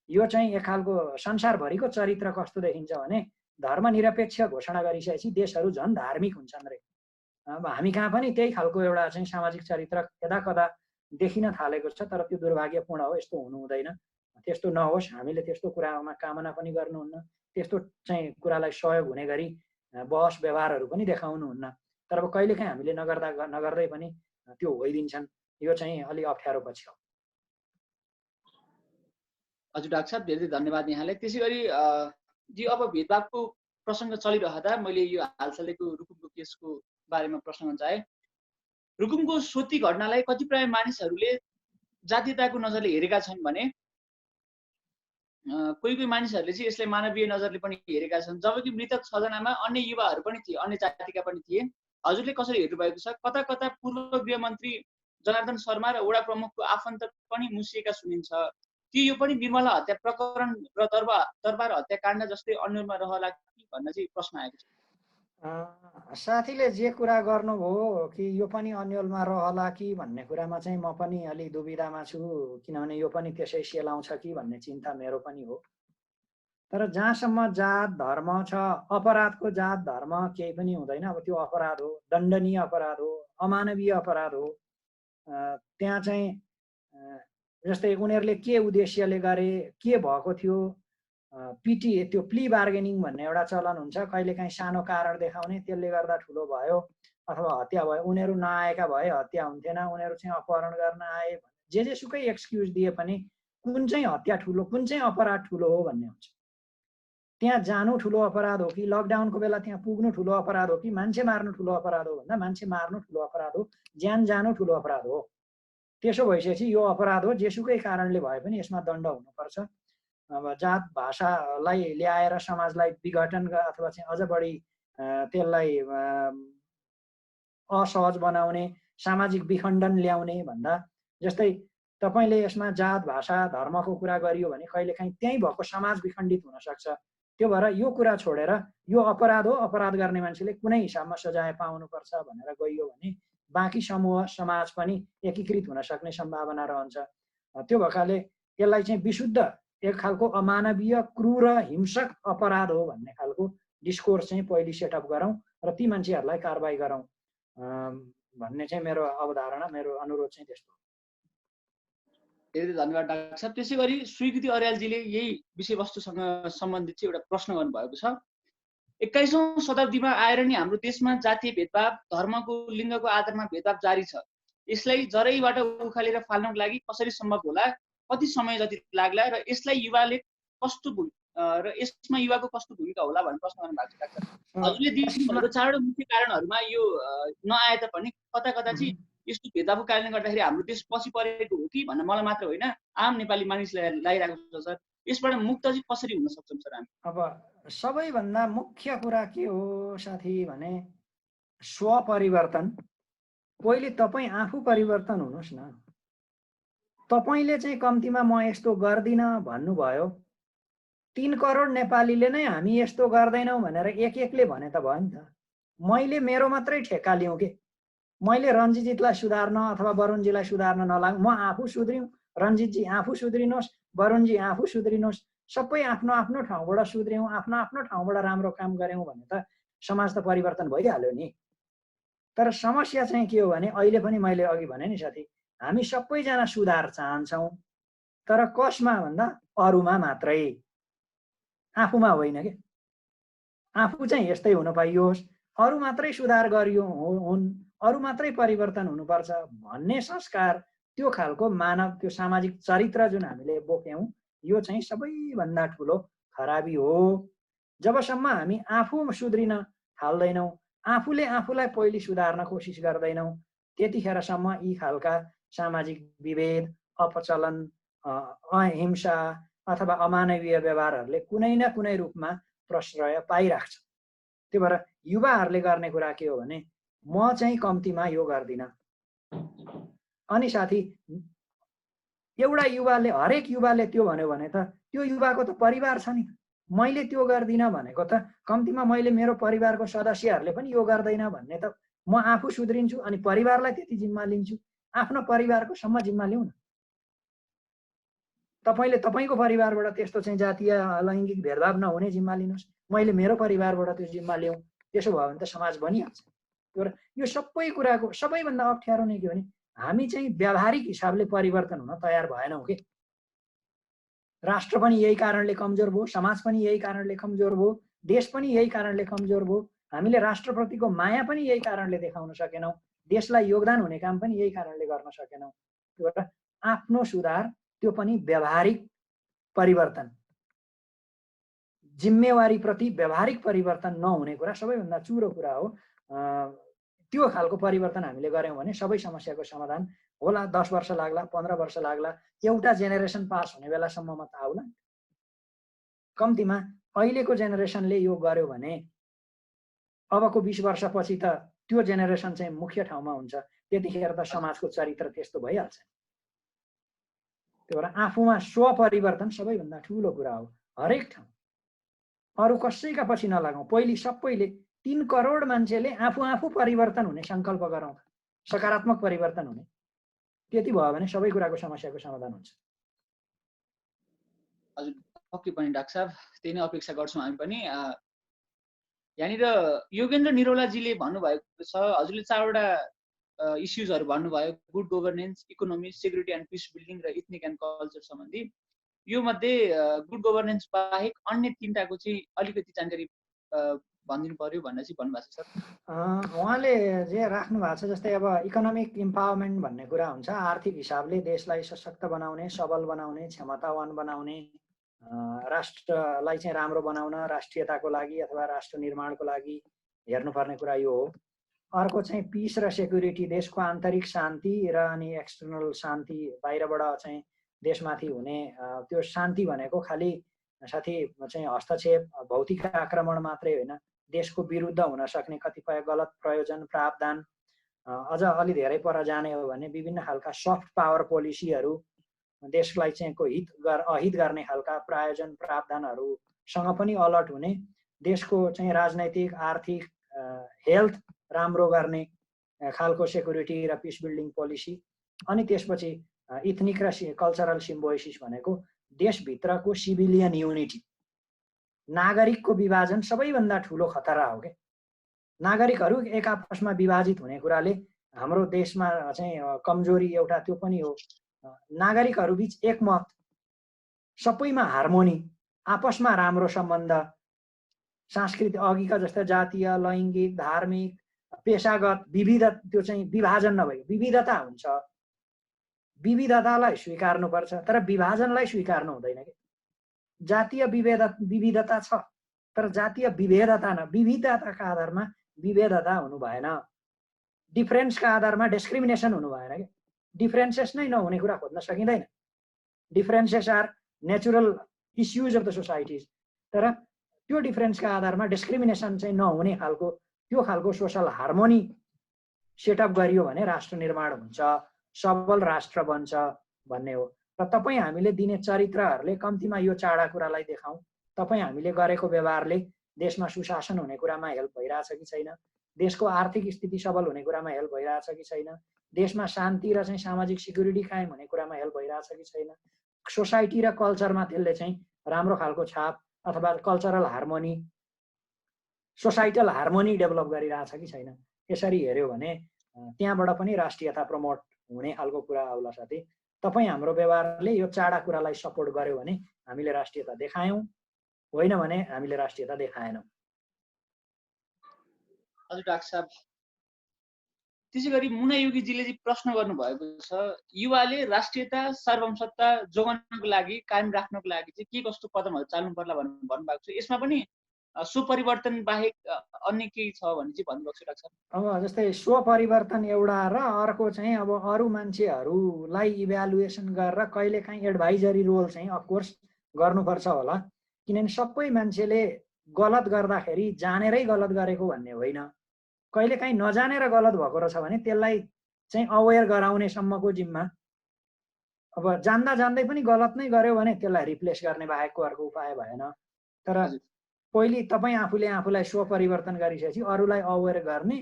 Speaker 1: यो चाहिँ एक खालको संसारभरिको चरित्र कस्तो देखिन्छ भने धर्मनिरपेक्ष घोषणा गरिसकेपछि देशहरू झन् धार्मिक हुन्छन् रे। अब हामी कहाँ पनि त्यही खालको एउटा चाहिँ सामाजिक चरित्र यदा कदा देखिन थालेको छ। तर त्यो दुर्भाग्यपूर्ण हो, यस्तो हुनु हुँदैन। त्यस्तो नहोस्, हामीले त्यस्तो कुरामा कामना पनि गर्नुहुन्न, त्यस्तो चाहिँ कुरालाई सहयोग हुने गरी बहस व्यवहारहरू पनि देखाउनुहुन्न। तर अब कहिलेकाहीँ हामीले नगर्दै पनि त्यो होइदिन्छन्। यो चाहिँ अलि अप्ठ्यारो पछि हो।
Speaker 2: हजुर डाक्टर साहब, धेरै धेरै धन्यवाद यहाँलाई। त्यसै गरी जी अब भेदभावको प्रसङ्ग चलिरहँदा मैले यो हालसालैको रुकुमको केसको बारेमा प्रश्न गर्न चाहे। रुकुमको सोती घटनालाई कतिपय मानिसहरूले जातीयताको नजरले हेरेका छन् भने कोही कोही मानिसहरूले चाहिँ यसलाई मानवीय नजरले पनि हेरेका छन्। जबकि मृतक 6 जनामा अन्य युवाहरू पनि थिए, अन्य जातिका पनि थिए। हजुरले कसरी हेर्नु भएको छ? कता कता पूर्व गृहमन्त्री जनार्दन शर्मा र वडा प्रमुखको आफन्त पनि मुसिएका सुनिन्छ। के यो पनि निर्मला हत्या प्रकरण र दरबार हत्याकाण्ड जस्तै अन्यलमा रहला कि भन्न चाहिँ प्रश्न आएको छ।
Speaker 1: साथीले जे कुरा गर्नुभयो कि यो पनि अन्यलमा रहला कि भन्ने कुरामा चाहिँ म पनि अलि दुविधामा छु। किनभने यो पनि त्यसै सेलाउँछ कि भन्ने चिन्ता मेरो पनि हो। तर जहाँसम्म जात धर्म छ, अपराधको जात धर्म केही पनि हुँदैन। अब त्यो अपराध हो, दण्डनीय अपराध हो, अमानवीय अपराध हो। त्यहाँ चाहिँ जस्तै उनीहरूले के उद्देश्यले गरे, के भएको थियो, पिटी त्यो प्ली बार्गेनिङ भन्ने एउटा चलन हुन्छ। कहिलेकाहीँ सानो कारण देखाउने, त्यसले गर्दा ठुलो भयो अथवा हत्या भयो। उनीहरू नआएका भए हत्या हुन्थेन, उनीहरू चाहिँ अपहरण गर्न आए, जेसुकै एक्सक्युज दिए पनि कुन चाहिँ हत्या ठुलो, कुन चाहिँ अपराध ठुलो हो भन्ने हुन्छ। त्यहाँ जानु ठुलो अपराध हो कि लकडाउनको बेला त्यहाँ पुग्नु ठुलो अपराध हो कि मान्छे मार्नु ठुलो अपराध हो भन्दा मान्छे मार्नु ठुलो अपराध हो, ज्यान जानु ठुलो अपराध हो। त्यसो भइसकेपछि यो अपराध हो, जेसुकै कारणले भए पनि यसमा दण्ड हुनुपर्छ। अब जात भाषालाई ल्याएर समाजलाई विघटन अथवा चाहिँ अझ बढी त्यसलाई असहज बनाउने, सामाजिक विखण्डन ल्याउने भन्दा जस्तै तपाईँले यसमा जात भाषा धर्मको कुरा गरियो भने कहिलेकाहीँ त्यहीँ भएको समाज विखण्डित हुन सक्छ। त्यो भएर यो कुरा छोडेर यो अपराध हो, अपराध गर्ने मान्छेले कुनै हिसाबमा सजाय पाउनुपर्छ भनेर गइयो भने बाँकी समूह समाज पनि एकीकृत हुन सक्ने सम्भावना रहन्छ। त्यो भएकाले यसलाई चाहिँ विशुद्ध एक खालको अमानवीय क्रूर हिंसक अपराध हो भन्ने खालको डिस्कोर्स चाहिँ पहिले सेटअप गरौँ र ती मान्छेहरूलाई कारबाही गरौँ भन्ने चाहिँ मेरो अवधारणा, मेरो अनुरोध चाहिँ त्यस्तो हो।
Speaker 2: धेरै धन्यवाद डाक्टर साहब। त्यसै गरी स्वीकृति अर्यालजीले यही विषयवस्तुसँग सम्बन्धित चाहिँ एउटा प्रश्न गर्नुभएको छ। 21औं शताब्दीमा आएर नि हाम्रो देशमा जातीय भेदभाव, धर्मको लिङ्गको आधारमा भेदभाव जारी छ। यसलाई जरैबाट उखालेर फाल्नको लागि कसरी सम्भव होला, कति समय जति लाग्ला र यसलाई युवाले कस्तो र यसमा युवाको कस्तो भूमिका होला भन्ने प्रश्न गर्नुभएको छ डाक्टर। हजुरले दिनुभएको चारवटा मुख्य कारणहरूमा यो नआए तापनि कता कता चाहिँ यस्तो भेदभावको कारणले गर्दाखेरि हाम्रो देश पछि परेको हो कि भन्ने मलाई मात्र होइन आम नेपाली मानिसलाई लागिरहेको छ सर। यसबाट मुक्त चाहिँ कसरी हुन सक्छौँ सर हामी?
Speaker 1: अब सबैभन्दा मुख्य कुरा के हो साथी भने स्वपरिवर्तन। पहिले तपाईँ आफू परिवर्तन हुनुहोस् न। तपाईँले चाहिँ कम्तीमा म यस्तो गर्दिनँ भन्नुभयो, 3 करोड नेपालीले नै हामी यस्तो गर्दैनौँ भनेर एक एकले भने त भयो नि त। मैले मेरो मात्रै ठेक्का लिउँ के, मैले रन्जितजीलाई सुधार्न अथवा वरुणजीलाई सुधार्न नलागौँ, म आफू सुध्रिउँ, रन्जितजी आफू सुध्रिनुहोस्, वरुणजी आफू सुध्रिनुहोस्, सबै आफ्नो आफ्नो ठाउँबाट सुध्रियौँ, आफ्नो आफ्नो ठाउँबाट राम्रो काम गऱ्यौँ भने त समाज त परिवर्तन भइहाल्यो नि। तर समस्या चाहिँ के हो भने अहिले पनि मैले अघि भने नि साथी, हामी सबैजना सुधार चाहन्छौँ, तर कसमा भन्दा अरूमा मात्रै, आफूमा होइन के। आफू चाहिँ यस्तै हुन पाइयोस्, अरू मात्रै सुधार गरियो हुन्, अरू मात्रै परिवर्तन हुनुपर्छ भन्ने संस्कार, त्यो खालको मानव, त्यो सामाजिक चरित्र जुन हामीले बोक्यौँ, यो चाहिँ सबैभन्दा ठुलो खराबी हो। जबसम्म हामी आफू सुध्रिन थाल्दैनौँ, आफूले आफूलाई पहिले सुधार्न कोसिस गर्दैनौँ, त्यतिखेरसम्म यी खालका सामाजिक विभेद, अपचलन, अहिंसा अथवा अमानवीय व्यवहारहरूले कुनै न कुनै रूपमा प्रश्रय पाइराख्छ। त्यो भएर युवाहरूले गर्ने कुरा के हो भने म चाहिँ कम्तीमा यो गर्दिनँ। अनि साथी एउटा युवाले, हरेक युवाले त्यो भन्यो भने त त्यो युवाको त परिवार छ नि। मैले त्यो गर्दिनँ भनेको त कम्तीमा मैले मेरो परिवारको सदस्यहरूले पनि यो गर्दैन भन्ने त म आफू सुध्रिन्छु अनि परिवारलाई त्यति जिम्मा लिन्छु। आफ्नो परिवारको सम्म जिम्मा लिउँ न। तपाईँले तपाईँको परिवारबाट त्यस्तो चाहिँ जातीय लैङ्गिक भेदभाव नहुने जिम्मा लिनुहोस्, मैले मेरो परिवारबाट त्यो जिम्मा लिउँ। त्यसो भयो भने त समाज बनिहाल्छ। यो सबै कुराको सबैभन्दा अप्ठ्यारो नै के भने हामी चाहिँ व्यावहारिक हिसाबले परिवर्तन हुन तयार भएनौँ के। राष्ट्र पनि यही कारणले कमजोर भयो, समाज पनि यही कारणले कमजोर भयो, देश पनि यही कारणले कमजोर भयो। हामीले राष्ट्रप्रतिको माया पनि यही कारणले देखाउन सकेनौँ, देशलाई योगदान हुने काम पनि यही कारणले गर्न सकेनौँ। त्यो भएर आफ्नो सुधार, त्यो पनि व्यावहारिक परिवर्तन, जिम्मेवारीप्रति व्यावहारिक परिवर्तन नहुने कुरा सबैभन्दा चुरो कुरा हो। त्यो खालको परिवर्तन हामीले गऱ्यौँ भने सबै समस्याको समाधान होला। 10 वर्ष लाग्ला, 15 वर्ष लाग्ला, एउटा जेनेरेसन पास हुने बेलासम्ममा त आउला। कम्तीमा अहिलेको जेनेरेसनले यो गर्यो भने अबको 20 वर्षपछि त त्यो जेनेरेसन चाहिँ मुख्य ठाउँमा हुन्छ। त्यतिखेर त समाजको चरित्र त्यस्तो भइहाल्छ। त्यो भएर आफूमा स्वपरिवर्तन सबैभन्दा ठुलो कुरा हो। हरेक ठाउँ अरू कसैका पछि नलागौँ, पहिले सबैले 3 करोड मान्छेले आफू आफू परिवर्तन हुने सङ्कल्प गरौँ, सकारात्मक परिवर्तन हुने। त्यति भयो भने सबै कुराको समस्याको समाधान हुन्छ।
Speaker 2: हजुर पक्कै पनि डाक्टर साहब, त्यही नै अपेक्षा गर्छौँ हामी पनि। यहाँनिर योगेन्द्र निरौलाजीले भन्नुभएको छ, हजुरले 4वटा इस्युजहरू भन्नुभयो, good governance, economy, security and peace building र इथनिक एन्ड कल्चर सम्बन्धी। यो मध्ये गुड गभर्नेन्स बाहेक अन्य 3टाको चाहिँ अलिकति जानकारी भनिदिनु पर्यो भनेर चाहिँ भन्नुभएको छ सर।
Speaker 1: उहाँले जे राख्नु भएको छ, जस्तै अब इकोनोमिक इम्पावरमेन्ट भन्ने कुरा हुन्छ, आर्थिक हिसाबले देशलाई सशक्त बनाउने, सबल बनाउने, क्षमतावान बनाउने, राष्ट्रलाई चाहिँ राम्रो बनाउन, राष्ट्रियताको लागि अथवा राष्ट्र निर्माणको लागि हेर्नुपर्ने कुरा यो हो। अर्को चाहिँ पिस र सेक्युरिटी, देशको आन्तरिक शान्ति र अनि एक्सटर्नल शान्ति, बाहिरबाट चाहिँ देशमाथि हुने त्यो शान्ति भनेको खालि साथी चाहिँ हस्तक्षेप, भौतिक आक्रमण मात्रै होइन, देशको विरुद्ध हुन सक्ने कतिपय गलत प्रयोजन, प्रावधान अझ अलि धेरै पर जाने हो भने विभिन्न खालका सफ्ट पावर पोलिसीहरू, देशलाई चाहिँ अहित गर्ने खालका प्रायोजन प्रावधानहरूसँग पनि अलर्ट हुने, देशको चाहिँ राजनैतिक आर्थिक हेल्थ राम्रो गर्ने खालको सेक्युरिटी र पिस बिल्डिङ पोलिसी। अनि त्यसपछि इथनिक र कल्चरल सिम्बोसिस भनेको देशभित्रको सिभिलियन युनिटी, नागरिकको विभाजन सबैभन्दा ठुलो खतरा हो के। नागरिकहरू एक आपसमा विभाजित हुने कुराले हाम्रो देशमा चाहिँ कमजोरी एउटा त्यो पनि हो। नागरिकहरू बीच एकमत, सबैमा हार्मोनी, आपसमा राम्रो सम्बन्ध, सांस्कृतिक अघिका जस्तो जातीय, लैङ्गिक, धार्मिक, पेशागत विविधता, त्यो चाहिँ विभाजन नभई विविधता हुन्छ। विविधतालाई स्वीकार्नुपर्छ तर विभाजनलाई स्वीकार्नु हुँदैन कि। जातीय विविधता छ तर जातीय विभेदता न, विविधताका आधारमा विभेदता हुनु भएन, डिफरेन्सका आधारमा डिस्क्रिमिनेसन हुनु भएन कि। डिफरेन्सेस नै नहुने कुरा खोज्न सकिँदैन। Differences are natural issues of the societies, तर त्यो डिफरेन्सका आधारमा डिस्क्रिमिनेसन चाहिँ नहुने खालको त्यो खालको सोसल हार्मोनी सेटअप गरियो भने राष्ट्र निर्माण हुन्छ, सबल राष्ट्र बन्छ भन्ने हो। र तपाईँ हामीले दिने चरित्रहरूले कम्तीमा यो चाडा कुरालाई देखाउँ। तपाईँ हामीले गरेको व्यवहारले देशमा सुशासन हुने कुरामा हेल्प भइरहेछ कि छैन, देशको आर्थिक स्थिति सबल हुने कुरामा हेल्प भइरहेछ कि छैन, देशमा शान्ति र चाहिँ सामाजिक सिक्युरिटी कायम हुने कुरामा हेल्प भइरहेछ कि छैन, सोसाइटी र कल्चरमा त्यसले चाहिँ राम्रो खालको छाप अथवा cultural harmony, societal harmony develop गरिरहेछ कि छैन। यसरी हेऱ्यो भने त्यहाँबाट पनि राष्ट्रियता प्रमोट हुने खालको कुरा आउला साथी। तपाईँ हाम्रो व्यवहारले यो चाडा कुरालाई सपोर्ट गर्यो भने हामीले राष्ट्रियता देखायौँ, होइन भने हामीले राष्ट्रियता देखाएनौँ।
Speaker 2: हजुर डाक्टर साहब, त्यसै गरी मुना योगीजीले चाहिँ प्रश्न गर्नुभएको छ, युवाले राष्ट्रियता सार्वभौमसत्ता जोगाउनको लागि, कायम राख्नको लागि चाहिँ के कस्तो कदमहरू चाल्नु पर्ला भन्नुभएको छ। यसमा पनि स्वपरिवर्तन बाहेक अन्य केही छ भने चाहिँ भन्नुभएको छ डाक्टर साहब।
Speaker 1: अब जस्तै स्वपरिवर्तन एउटा र अर्को चाहिँ अब अरू मान्छेहरूलाई इभ्यालुएसन गरेर कहिलेकाहीँ एडभाइजरी रोल चाहिँ अफकोर्स गर्नुपर्छ होला, किनभने सबै मान्छेले गलत गर्दाखेरि जानेरै गलत गरेको भन्ने होइन। कहिलेकाहीँ नजानेर गलत भएको रहेछ भने त्यसलाई चाहिँ अवेर गराउनेसम्मको जिम्मा, अब जान्दा जान्दै पनि गलत नै गर्यो भने त्यसलाई रिप्लेस गर्ने बाहेकको अर्को उपाय भएन। तर पहिले तपाईँ आफूले आफूलाई स्वपरिवर्तन गरिसकेपछि अरूलाई अवेर गर्ने,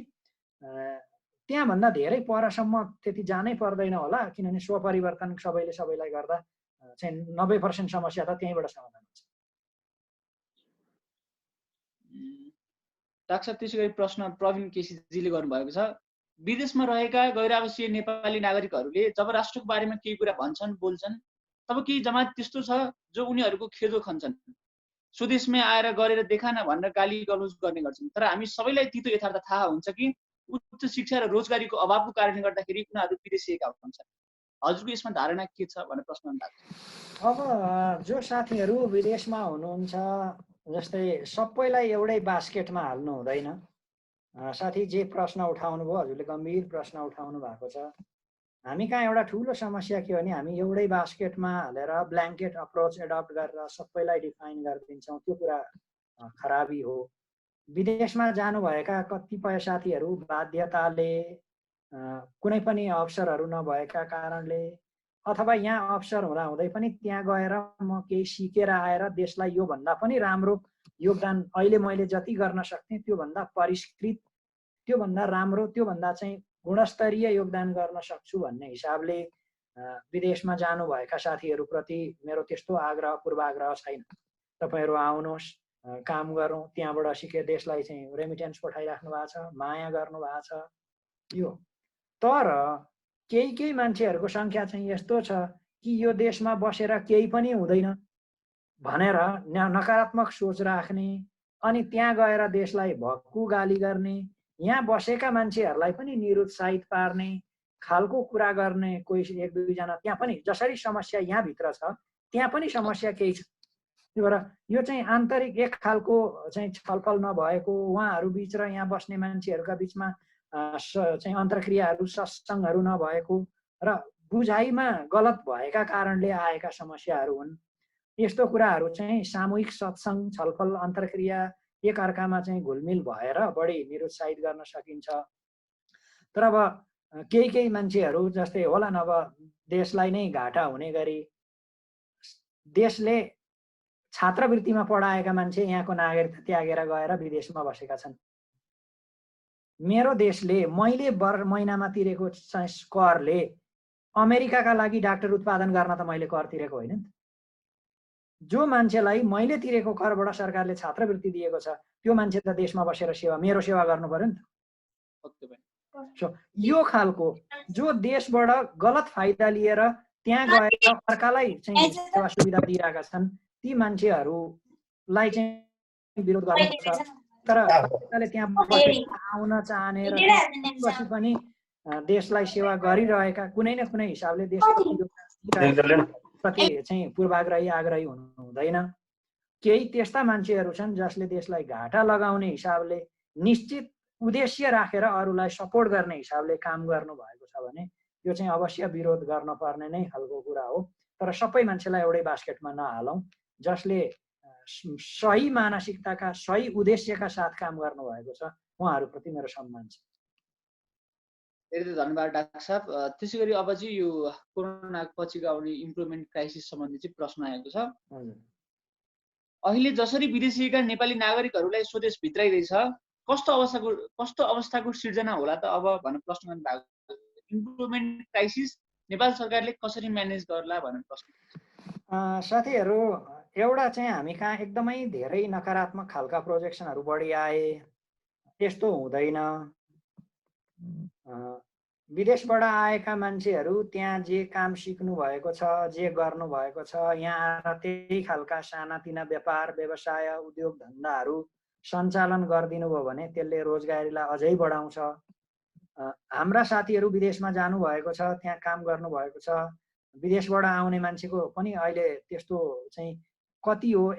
Speaker 1: त्यहाँभन्दा धेरै परसम्म त्यति जानै पर्दैन होला, किनभने स्वपरिवर्तन सबैले सबैलाई गर्दा चाहिँ 90% समस्या त त्यहीँबाट समाधान हुन्छ।
Speaker 2: डाक्टर साहब, त्यसै गरी प्रश्न प्रवीण केसीजीले गर्नुभएको छ, विदेशमा रहेका गैर आवासीय नेपाली नागरिकहरूले जब राष्ट्रको बारेमा केही कुरा भन्छन् बोल्छन् तब केही जमात त्यस्तो छ जो उनीहरूको खेदो खन्छन्, स्वदेशमै आएर गरेर देखान भनेर गाली गलौज गर्ने गर्छन्। तर हामी सबैलाई तीतो यथार्थ थाहा हुन्छ कि उच्च शिक्षा र रोजगारीको अभावको कारणले गर्दाखेरि उनीहरू विदेशिएका हुन्छन्। हजुरको यसमा धारणा के छ भनेर प्रश्न गर्नुभएको छ।
Speaker 1: अब जो साथीहरू विदेशमा हुनुहुन्छ, जस्तै सबैलाई एउटै बास्केटमा हाल्नु हुँदैन। साथी जे प्रश्न उठाउनु भयो, हजुरले गम्भीर प्रश्न उठाउनु भएको छ। हामी कहाँ एउटा ठुलो समस्या के हो भने हामी एउटै बास्केटमा हालेर ब्ल्याङ्केट अप्रोच एडप्ट गरेर सबैलाई डिफाइन गरिदिन्छौँ, त्यो कुरा खराबी हो। विदेशमा जानुभएका कतिपय साथीहरू बाध्यताले, कुनै पनि अवसरहरू नभएका कारणले, अथवा यहाँ अवसर हुँदाहुँदै पनि त्यहाँ गएर म केही सिकेर आएर देशलाई योभन्दा पनि राम्रो योगदान अहिले मैले जति गर्न सक्थेँ त्योभन्दा परिष्कृत, त्योभन्दा राम्रो, त्योभन्दा चाहिँ गुणस्तरीय योगदान गर्न सक्छु भन्ने हिसाबले विदेशमा जानुभएका साथीहरूप्रति मेरो त्यस्तो आग्रह पूर्वाग्रह छैन। तपाईँहरू आउनुहोस्, काम गरौँ, त्यहाँबाट सिके देशलाई चाहिँ रेमिटेन्स पठाइराख्नु भएको छ, माया गर्नु भएको छ यो। तर केही मान्छेहरूको सङ्ख्या चाहिँ यस्तो छ कि यो देशमा बसेर केही पनि हुँदैन भनेर नकारात्मक सोच राख्ने, अनि त्यहाँ गएर देशलाई भक्कु गाली गर्ने, यहाँ बसेका मान्छेहरूलाई पनि निरुत्साहित पार्ने खालको कुरा गर्ने कोही एक दुईजना त्यहाँ पनि, जसरी समस्या यहाँभित्र छ त्यहाँ पनि समस्या केही छ। त्यही भएर यो चाहिँ आन्तरिक एक खालको चाहिँ छलफल नभएको, उहाँहरू बिच र यहाँ बस्ने मान्छेहरूका बिचमा चाहिँ अन्तर्क्रियाहरू सत्सङ्गहरू नभएको र बुझाइमा गलत भएका कारणले आएका समस्याहरू हुन्। यस्तो कुराहरू चाहिँ सामूहिक सत्सङ्ग, छलफल, अन्तर्क्रिया, एकअर्कामा चाहिँ घुलमिल भएर बढी निरुत्साहित गर्न सकिन्छ। तर अब केही मान्छेहरू जस्तै होला न, अब देशलाई नै घाटा हुने गरी देशले छात्रवृत्तिमा पढाएका मान्छे यहाँको नागरिकता त्यागेर गएर विदेशमा बसेका छन्। मेरो देशले मैले महिनामा तिरेको करले अमेरिकाका लागि डाक्टर उत्पादन गर्न त मैले कर तिरेको होइन नि त। जो मान्छेलाई मैले तिरेको करबाट सरकारले छात्रवृत्ति दिएको छ त्यो मान्छे त देशमा बसेर मेरो सेवा गर्नु पर्यो नि त। सो यो खालको जो देशबाट गलत फाइदा लिएर त्यहाँ गएर अर्कालाई चाहिँ सेवा सुविधा दिइरहेका छन् ती मान्छेहरूलाई चाहिँ विरोध गर्नुपर्छ। तर सरकारले त्यहाँ आउन चाहने र पछि पनि देशलाई सेवा गरिरहेका कुनै न कुनै हिसाबले देशप्रति चाहिँ पूर्वाग्रही आग्रही हुनु हुँदैन। केही त्यस्ता मान्छेहरू छन् जसले देशलाई घाटा लगाउने हिसाबले निश्चित उद्देश्य राखेर अरूलाई सपोर्ट गर्ने हिसाबले काम गर्नु भएको छ भने यो चाहिँ अवश्य विरोध गर्न पर्ने नै खालको कुरा हो। तर सबै मान्छेलाई एउटै बास्केटमा नहालौँ। जसले सही मानसिकताका सही उद्देश्यका साथ काम गर्नुभएको छ उहाँहरूप्रति मेरो सम्मान छ।
Speaker 2: धेरै धन्यवाद डाक्टर साहब। त्यसै गरी अब चाहिँ यो कोरोना पछिको आउने इम्प्रुभमेन्ट क्राइसिस सम्बन्धी चाहिँ प्रश्न आएको छ। अहिले जसरी विदेशीका नेपाली नागरिकहरूलाई स्वदेश भित्राइदैछ कस्तो अवस्थाको सिर्जना होला त अब भनेर प्रश्न गर्नु भएको छ। इम्प्रुभमेन्ट क्राइसिस नेपाल सरकारले कसरी म्यानेज गर्ला भनेर प्रश्न।
Speaker 1: साथीहरू, एउटा चाहिँ हामी कहाँ एकदमै धेरै नकारात्मक खालका प्रोजेक्सनहरू बढी आए। त्यस्तो हुँदैन। विदेशबाट आएका मान्छेहरू त्यहाँ जे काम सिक्नु भएको छ, जे गर्नु भएको छ, यहाँ आएर त्यही खालका सानातिना व्यापार व्यवसाय उद्योग धन्दाहरू सञ्चालन गरिदिनु भयो भने त्यसले रोजगारीलाई अझै बढाउँछ। हाम्रा साथीहरू विदेशमा जानुभएको छ, त्यहाँ काम गर्नुभएको छ। विदेशबाट आउने मान्छेको पनि अहिले त्यस्तो चाहिँ कति हो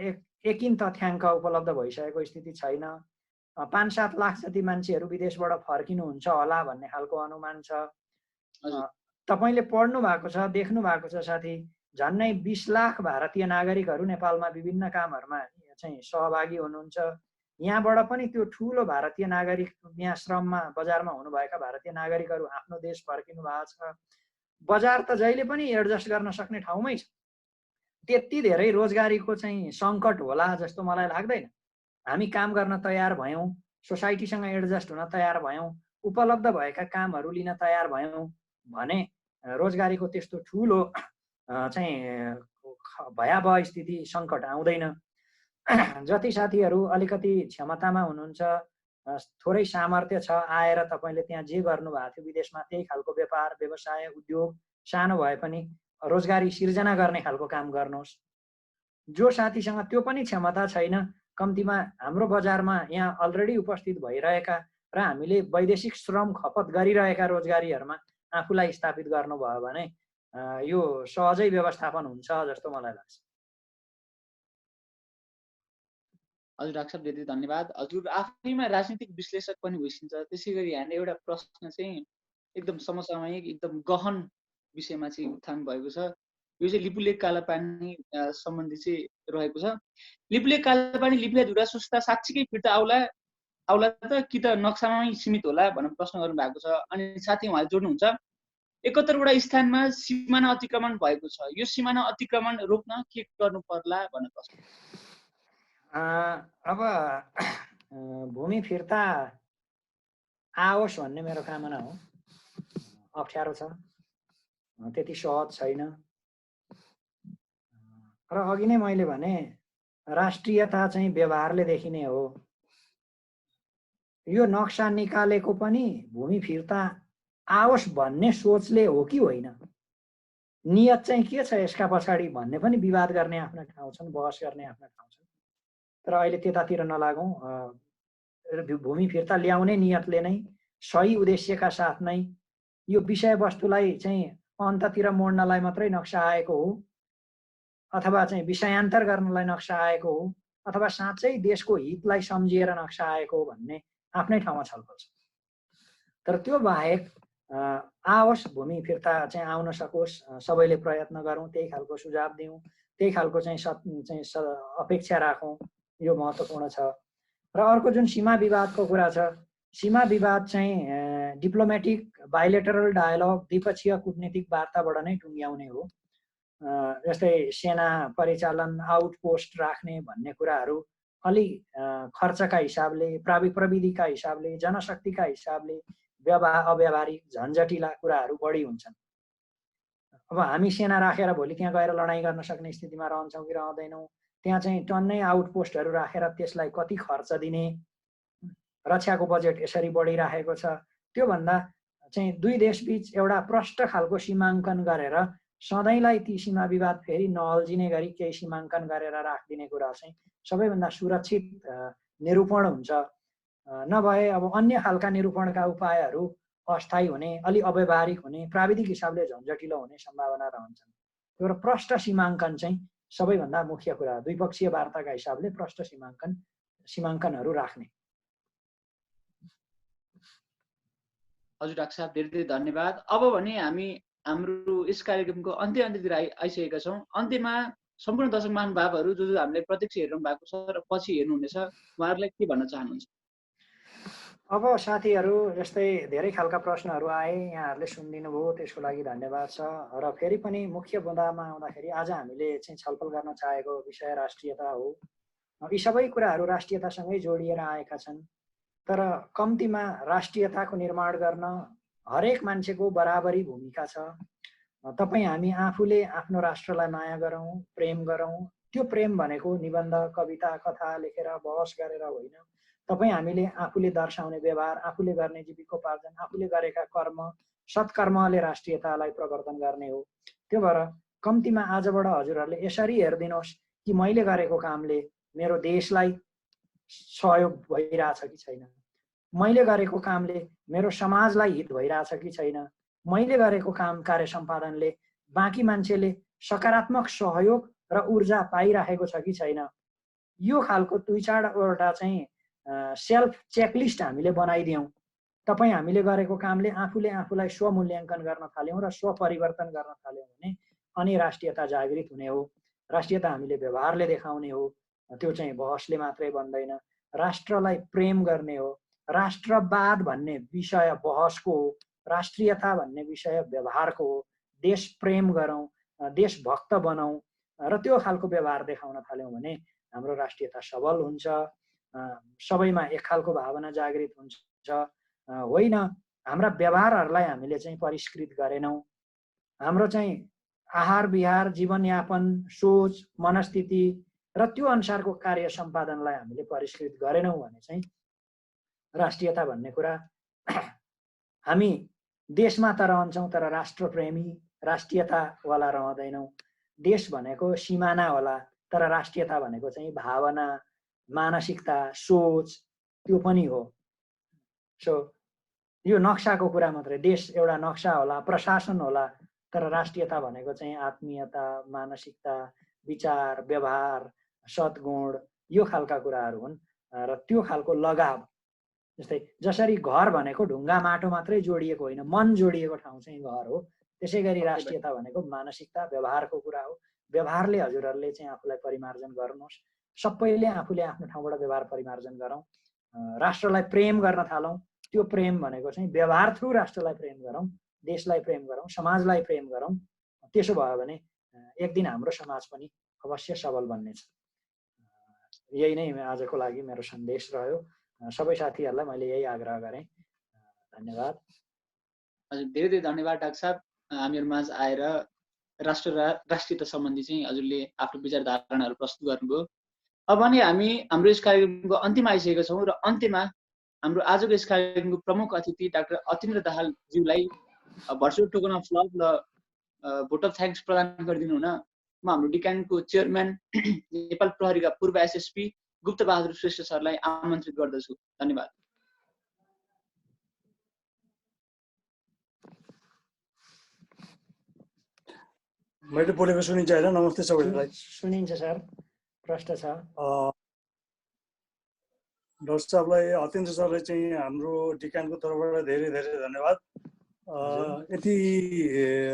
Speaker 1: एकिन तथ्याङ्क उपलब्ध भइसकेको स्थिति छैन। 5-7 लाख जति मान्छेहरू विदेशबाट फर्किनुहुन्छ होला भन्ने खालको अनुमान छ। तपाईँले पढ्नु भएको छ, देख्नु भएको छ साथी, झन्नै 20 लाख भारतीय नागरिकहरू नेपालमा विभिन्न कामहरूमा चाहिँ सहभागी हुनुहुन्छ। यहाँबाट पनि त्यो ठुलो भारतीय नागरिक यहाँ श्रममा बजारमा हुनुभएका भारतीय नागरिकहरू आफ्नो देश फर्किनु भएको छ। बजार त जहिले पनि एडजस्ट गर्न सक्ने ठाउँमै छ। त्यति धेरै रोजगारीको चाहिँ सङ्कट होला जस्तो मलाई लाग्दैन। हामी काम गर्न तयार भयौँ, सोसाइटीसँग एडजस्ट हुन तयार भयौँ, उपलब्ध भएका कामहरू लिन तयार भयौँ भने रोजगारीको त्यस्तो ठुलो चाहिँ भयावह स्थिति सङ्कट आउँदैन। जति साथीहरू अलिकति क्षमतामा हुनुहुन्छ, थोरै सामर्थ्य छ, आएर तपाईँले त्यहाँ जे गर्नुभएको थियो विदेशमा त्यही खालको व्यापार व्यवसाय उद्योग सानो भए पनि रोजगारी सिर्जना गर्ने खालको काम गर्नुहोस्। जो साथीसँग त्यो पनि क्षमता छैन, कम्तीमा हाम्रो बजारमा यहाँ अलरेडी उपस्थित भइरहेका र हामीले वैदेशिक श्रम खपत गरिरहेका रोजगारीहरूमा आफूलाई स्थापित गर्नुभयो भने यो सहजै व्यवस्थापन हुन्छ जस्तो मलाई लाग्छ।
Speaker 2: हजुर डाक्टर साहब, धेरै धन्यवाद। हजुर आफैमा राजनीतिक विश्लेषक पनि भइसिन्छ, त्यसै गरी यहाँले एउटा प्रश्न चाहिँ एकदम समसामयिक एकदम गहन विषयमा चाहिँ उत्थान भएको छ। यो चाहिँ लिपुलेक कालापानी सम्बन्धी चाहिँ रहेको छ। लिपुलेक कालापानी लिपुलेक धुरा सुस्ता साँच्चीकै फिर्ता आउला त कि त नक्सामै सीमित होला भनेर प्रश्न गर्नु भएको छ। अनि साथै उहाँले जोड्नुहुन्छ 71वटा स्थानमा सीमाना अतिक्रमण भएको छ, यो सीमाना अतिक्रमण रोक्न के गर्नु पर्ला भनेर प्रश्न।
Speaker 1: अब भूमि फिर्ता आओस् भन्ने मेरो कामना हो। अप्ठ्यारो छ, त्यति सहज छैन। र अघि नै मैले भने राष्ट्रियता चाहिँ व्यवहारले देखिने हो। यो नक्सा निकालेको पनि भूमि फिर्ता आओस् भन्ने सोचले हो कि होइन, नियत चाहिँ के छ यसका पछाडि भन्ने पनि विवाद गर्ने आफ्ना ठाउँ छन्, बहस गर्ने आफ्ना ठाउँ छन्। तर अहिले त्यतातिर नलागौँ। भूमि फिर्ता ल्याउने नियतले नै सही उद्देश्यका साथ नै यो विषयवस्तुलाई चाहिँ अन्ततिर मोड्नलाई मात्रै नक्सा आएको हो अथवा चाहिँ विषयान्तर गर्नलाई नक्सा आएको हो अथवा साँच्चै देशको हितलाई सम्झिएर नक्सा आएको हो भन्ने आफ्नै ठाउँमा छलफल छ। तर त्यो बाहेक आओस् भूमि फिर्ता चाहिँ आउन सकोस्, सबैले प्रयत्न गरौँ, त्यही खालको सुझाव दिउँ, त्यही खालको चाहिँ अपेक्षा राखौँ, यो महत्त्वपूर्ण छ। र अर्को जुन सीमा विवादको कुरा छ, सीमा विवाद चाहिँ डिप्लोमेटिक बाइलेटरल डायलग द्विपक्षीय कूटनीतिक वार्ताबाट नै टुङ्ग्याउने हो। जस्तै सेना परिचालन आउटपोस्ट राख्ने भन्ने कुराहरू अलि खर्चका हिसाबले प्रविधिका हिसाबले जनशक्तिका हिसाबले अव्यावहारिक झन्झटिला कुराहरू बढी हुन्छन्। अब हामी सेना राखेर भोलि त्यहाँ गएर लडाइँ गर्न सक्ने स्थितिमा रहन्छौँ कि रहँदैनौँ, त्यहाँ चाहिँ टन्नै आउटपोस्टहरू राखेर त्यसलाई कति खर्च दिने, रक्षाको बजेट यसरी बढिरहेको छ, त्योभन्दा चाहिँ दुई देशबीच एउटा प्रष्ट खालको सीमाङ्कन गरेर सधैँलाई ती सीमा विवाद फेरि नअल्झिने गरी केही सीमाङ्कन गरेर राखिदिने कुरा चाहिँ सबैभन्दा सुरक्षित निरूपण हुन्छ। नभए अब अन्य खालका निरूपणका उपायहरू अस्थायी हुने, अलि अव्यावहारिक हुने, प्राविधिक हिसाबले झन्झटिलो हुने सम्भावना रहन्छन्। त्यो प्रष्ट सीमाङ्कन चाहिँ सबैभन्दा मुख्य कुरा, द्विपक्षीय वार्ताका हिसाबले प्रष्ट सीमाङ्कनहरू राख्ने।
Speaker 2: हजुर डाक्टर साहब, धेरै धेरै धन्यवाद। अब भने हामी हाम्रो यस कार्यक्रमको अन्त्यतिर आइसकेका छौँ। अन्त्यमा सम्पूर्ण दर्शक महानुभावहरू जो हामीले प्रत्यक्ष हेर्नु भएको छ र पछि हेर्नुहुनेछ, उहाँहरूलाई के भन्न चाहनुहुन्छ?
Speaker 1: अब साथीहरू, यस्तै धेरै खालका प्रश्नहरू आए, यहाँहरूले सुनिदिनु भयो, त्यसको लागि धन्यवाद छ। र फेरि पनि मुख्य मुद्दामा आउँदाखेरि आज हामीले चाहिँ छलफल गर्न चाहेको विषय राष्ट्रियता हो। यी सबै कुराहरू राष्ट्रियतासँगै जोडिएर आएका छन्, तर कम्तीमा राष्ट्रियताको निर्माण गर्न हरेक मान्छेको बराबरी भूमिका छ। तपाईँ हामी आफूले आफ्नो राष्ट्रलाई माया गरौँ, प्रेम गरौँ। त्यो प्रेम भनेको निबन्ध, कविता, कथा लेखेर बहस गरेर होइन। तपाईँ हामीले आफूले दर्शाउने व्यवहार, आफूले गर्ने जीविकोपार्जन, आफूले गरेका कर्म, सत्कर्मले राष्ट्रियतालाई प्रवर्धन गर्ने हो। त्यो भएर कम्तीमा आजबाट हजुरहरूले यसरी हेरिदिनुहोस् कि मैले गरेको कामले मेरो देशलाई सहयोग भइरहेछ कि छैन, मैले गरेको कामले मेरो समाजलाई हित भइरहेछ कि छैन, मैले गरेको काम कार्य सम्पादनले बाँकी मान्छेले सकारात्मक सहयोग र ऊर्जा पाइरहेको छ कि छैन। यो खालको दुई चारवटा चाहिँ सेल्फ चेकलिस्ट हामीले बनाइदियौँ। तपाईँ हामीले गरेको कामले आफूले आफूलाई स्वमूल्याङ्कन गर्न थाल्यौँ र स्वपरिवर्तन गर्न थाल्यौँ भने अनि राष्ट्रियता जागृत हुने हो। राष्ट्रियता हामीले व्यवहारले देखाउने हो, त्यो चाहिँ बहसले मात्रै बन्दैन। राष्ट्रलाई प्रेम गर्ने हो। राष्ट्रवाद भन्ने विषय बहसको हो, राष्ट्रियता भन्ने विषय व्यवहारको हो। देश प्रेम गरौँ, देशभक्त बनाऊ र त्यो खालको व्यवहार देखाउन थाल्यौँ भने हाम्रो राष्ट्रियता सबल हुन्छ, सबैमा एक खालको भावना जागृत हुन्छ। होइन, हाम्रा व्यवहारहरूलाई हामीले चाहिँ परिष्कृत गरेनौँ, हाम्रो चाहिँ आहार विहार, जीवनयापन, सोच, मनस्थिति र त्यो अनुसारको कार्य सम्पादनलाई हामीले परिष्कृत गरेनौँ भने चाहिँ राष्ट्रियता भन्ने कुरा हामी देशमा त रहन्छौँ तर राष्ट्रप्रेमी राष्ट्रियतावाला रहँदैनौँ। देश भनेको सिमाना होला, तर राष्ट्रियता भनेको चाहिँ भावना, मानसिकता, सोच त्यो पनि हो। सो यो नक्साको कुरा मात्रै, देश एउटा नक्सा होला, प्रशासन होला, तर राष्ट्रियता भनेको चाहिँ आत्मीयता, मानसिकता, विचार, व्यवहार, सद्गुण, यो खालका कुराहरू हुन्। र त्यो खालको लगाव, जस्तै जसरी घर भनेको ढुङ्गा माटो मात्रै जोडिएको होइन, मन जोडिएको ठाउँ चाहिँ घर हो, त्यसै गरी राष्ट्रियता भनेको मानसिकता, व्यवहारको कुरा हो। व्यवहारले हजुरहरूले चाहिँ आफूलाई परिमार्जन गर्नुहोस्, सबैले आफूले आफ्नो ठाउँबाट व्यवहार परिमार्जन गरौँ, राष्ट्रलाई प्रेम गर्न थालौँ। त्यो प्रेम भनेको चाहिँ व्यवहार थ्रु राष्ट्रलाई प्रेम गरौँ, देशलाई प्रेम गरौँ, समाजलाई प्रेम गरौँ। त्यसो भयो भने एक दिन हाम्रो समाज पनि अवश्य सबल बन्नेछ। यही नै आजको लागि मेरो सन्देश रह्यो। सबै साथीहरूलाई मैले यही आग्रह गरेँ। धन्यवाद।
Speaker 2: हजुर, धेरै धेरै धन्यवाद डाक्टर साहब, हामीहरू माझ आएर राष्ट्रियता सम्बन्धी चाहिँ हजुरले आफ्नो विचार धारणाहरू प्रस्तुत गर्नुभयो। अब भने हामी हाम्रो यस कार्यक्रमको अन्त्यमा आइसकेका छौँ र अन्त्यमा हाम्रो आजको यस कार्यक्रमको प्रमुख अतिथि डाक्टर अतिन्द्र दाहालज्यूलाई भर्चुअल टोकन अफ लभ र भोट अफ थ्याङ्क्स प्रदान गरिदिनु हुन म हाम्रो डिकानको चेयरम्यान नेपाल प्रहरीका पूर्व एसएसपी गुप्तबहादुर श्रेष्ठ सरलाई आमन्त्रित गर्दछु। धन्यवाद।
Speaker 4: मैले बोलेको सुनिन्छ होइन? नमस्ते सबैलाई।
Speaker 1: सुनिन्छ सर, प्रश्न छ।
Speaker 4: डाक्टर साहबलाई, अतिन्द्र सरलाई चाहिँ हाम्रो डिकानको तर्फबाट धेरै धेरै धन्यवाद। यति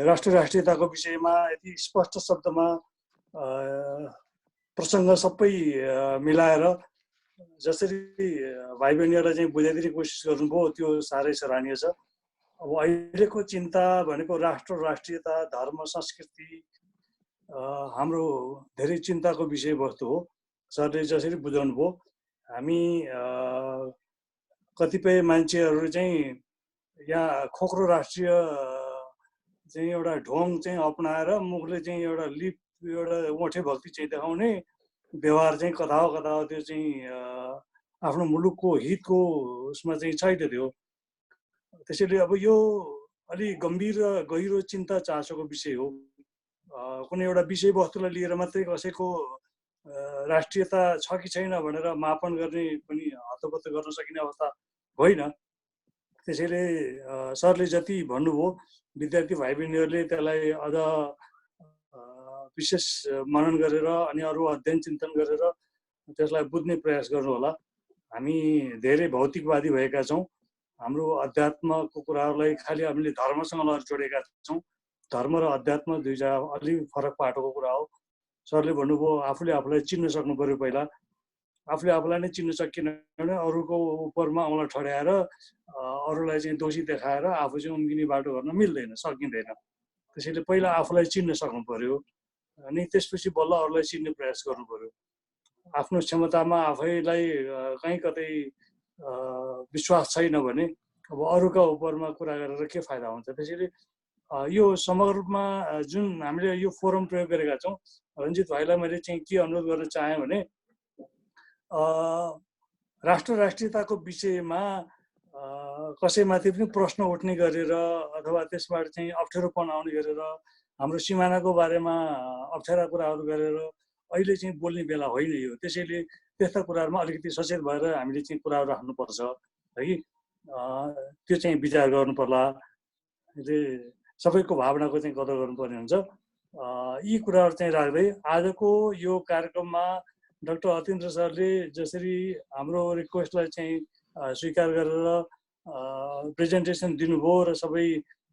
Speaker 4: राष्ट्रियताको विषयमा यति स्पष्ट शब्दमा प्रसङ्ग सबै मिलाएर जसरी भाइ बहिनीहरूलाई चाहिँ बुझाइदिने कोसिस गर्नुभयो त्यो साह्रै सराहनीय छ। अब अहिलेको चिन्ता भनेको राष्ट्र राष्ट्रियता धर्म संस्कृति हाम्रो धेरै चिन्ताको विषयवस्तु हो। सरले जसरी बुझाउनु भयो हामी कतिपय मान्छेहरू चाहिँ यहाँ खोक्रो राष्ट्रिय चाहिँ एउटा ढोङ चाहिँ अपनाएर मुखले चाहिँ एउटा लिप एउटा ओठे भक्ति चाहिँ देखाउने व्यवहार चाहिँ कता हो त्यो चाहिँ आफ्नो मुलुकको हितको उसमा चाहिँ छैन त्यो। त्यसैले अब यो अलि गम्भीर र गहिरो चिन्ता चासोको विषय हो। कुनै एउटा विषयवस्तुलाई लिएर मात्रै कसैको राष्ट्रियता छ कि छैन भनेर मापन गर्ने पनि हतपत्त गर्न सकिने अवस्था होइन। त्यसैले सरले जति भन्नुभयो विद्यार्थी भाइ बहिनीहरूले त्यसलाई अझ विशेष मनन गरेर अनि अरू अध्ययन चिन्तन गरेर त्यसलाई बुझ्ने प्रयास गर्नु होला। हामी धेरै भौतिकवादी भएका छौँ। हाम्रो अध्यात्मको कुराहरूलाई खालि हामीले धर्मसँग जोडेका छौँ। धर्म र अध्यात्म दुईटा अलि फरक पाटोको कुरा हो। सरले भन्नुभयो आफूले आफूलाई चिन्न सक्नु पर्यो। पहिला आफूले आफूलाई नै चिन्न सकिएन भने अरूको उपरमा औँला ठड्याएर अरूलाई चाहिँ दोषी देखाएर आफू चाहिँ उम्किने बाटो गर्न मिल्दैन, सकिँदैन। त्यसैले पहिला आफूलाई चिन्न सक्नु पर्यो अनि त्यसपछि बल्ल अरूलाई चिन्ने प्रयास गर्नु पर्यो। आफ्नो क्षमतामा आफैलाई कहीँ कतै विश्वास छैन भने अब अरूका उपरमा कुरा गरेर के फाइदा हुन्छ। त्यसैले यो समग्र रूपमा जुन हामीले यो फोरम प्रयोग गरेका छौँ, रञ्जित भाइलाई मैले चाहिँ के अनुरोध गर्न चाहेँ भने राष्ट्र राष्ट्रियताको विषयमा कसैमाथि पनि प्रश्न उठ्ने गरेर अथवा त्यसबाट चाहिँ अप्ठ्यारोपन आउने गरेर हाम्रो सिमानाको बारेमा अप्ठ्यारा कुराहरू गरेर अहिले चाहिँ बोल्ने बेला होइन यो। त्यसैले त्यस्ता कुराहरूमा अलिकति सचेत भएर हामीले चाहिँ कुराहरू राख्नुपर्छ है कि त्यो चाहिँ विचार गर्नु पर्ला। सबैको भावनाको चाहिँ कदर गर्नुपर्ने हुन्छ। यी कुराहरू चाहिँ राख्दै आजको यो कार्यक्रममा डाक्टर अतिन्द्र सरले जसरी हाम्रो रिक्वेस्टलाई चाहिँ स्वीकार गरेर प्रेजेन्टेसन दिनुभयो र सबै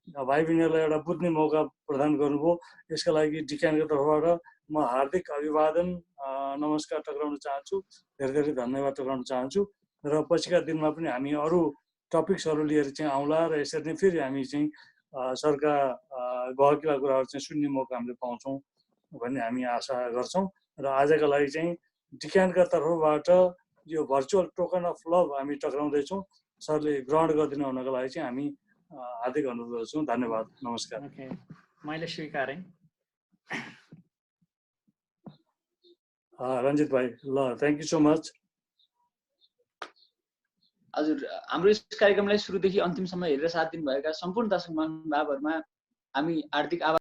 Speaker 4: भाइ बहिनीहरूलाई एउटा बुझ्ने मौका प्रदान गर्नुभयो, यसका लागि डिकानको तर्फबाट म हार्दिक अभिवादन नमस्कार टक्राउन चाहन्छु। धेरै धेरै धन्यवाद टक्राउन चाहन्छु र पछिका दिनमा पनि हामी अरू टपिक्सहरू लिएर चाहिँ आउँला र यसरी नै फेरि हामी चाहिँ सरका गहकिला कुराहरू चाहिँ सुन्ने मौका हामीले पाउँछौँ भन्ने हामी आशा गर्छौँ। र आजका लागि चाहिँ डिकानका तर्फबाट यो भर्चुअल टोकन अफ लभ हामी टक्राउँदैछौँ। सरले ग्रहण गरिदिनु हुनको लागि चाहिँ हामी हार्दिक अनुरोध गर्छौँ। धन्यवाद, नमस्कार।
Speaker 1: मैले स्वीकारेँ।
Speaker 4: रञ्जित भाइ, ल थ्याङ्क यू सो मच।
Speaker 2: हजुर, हाम्रो यस कार्यक्रमलाई सुरुदेखि अन्तिमसम्म हेरेर साथ दिनुभएका सम्पूर्ण दर्शक महानुभावहरूमा हामी हार्दिक आभार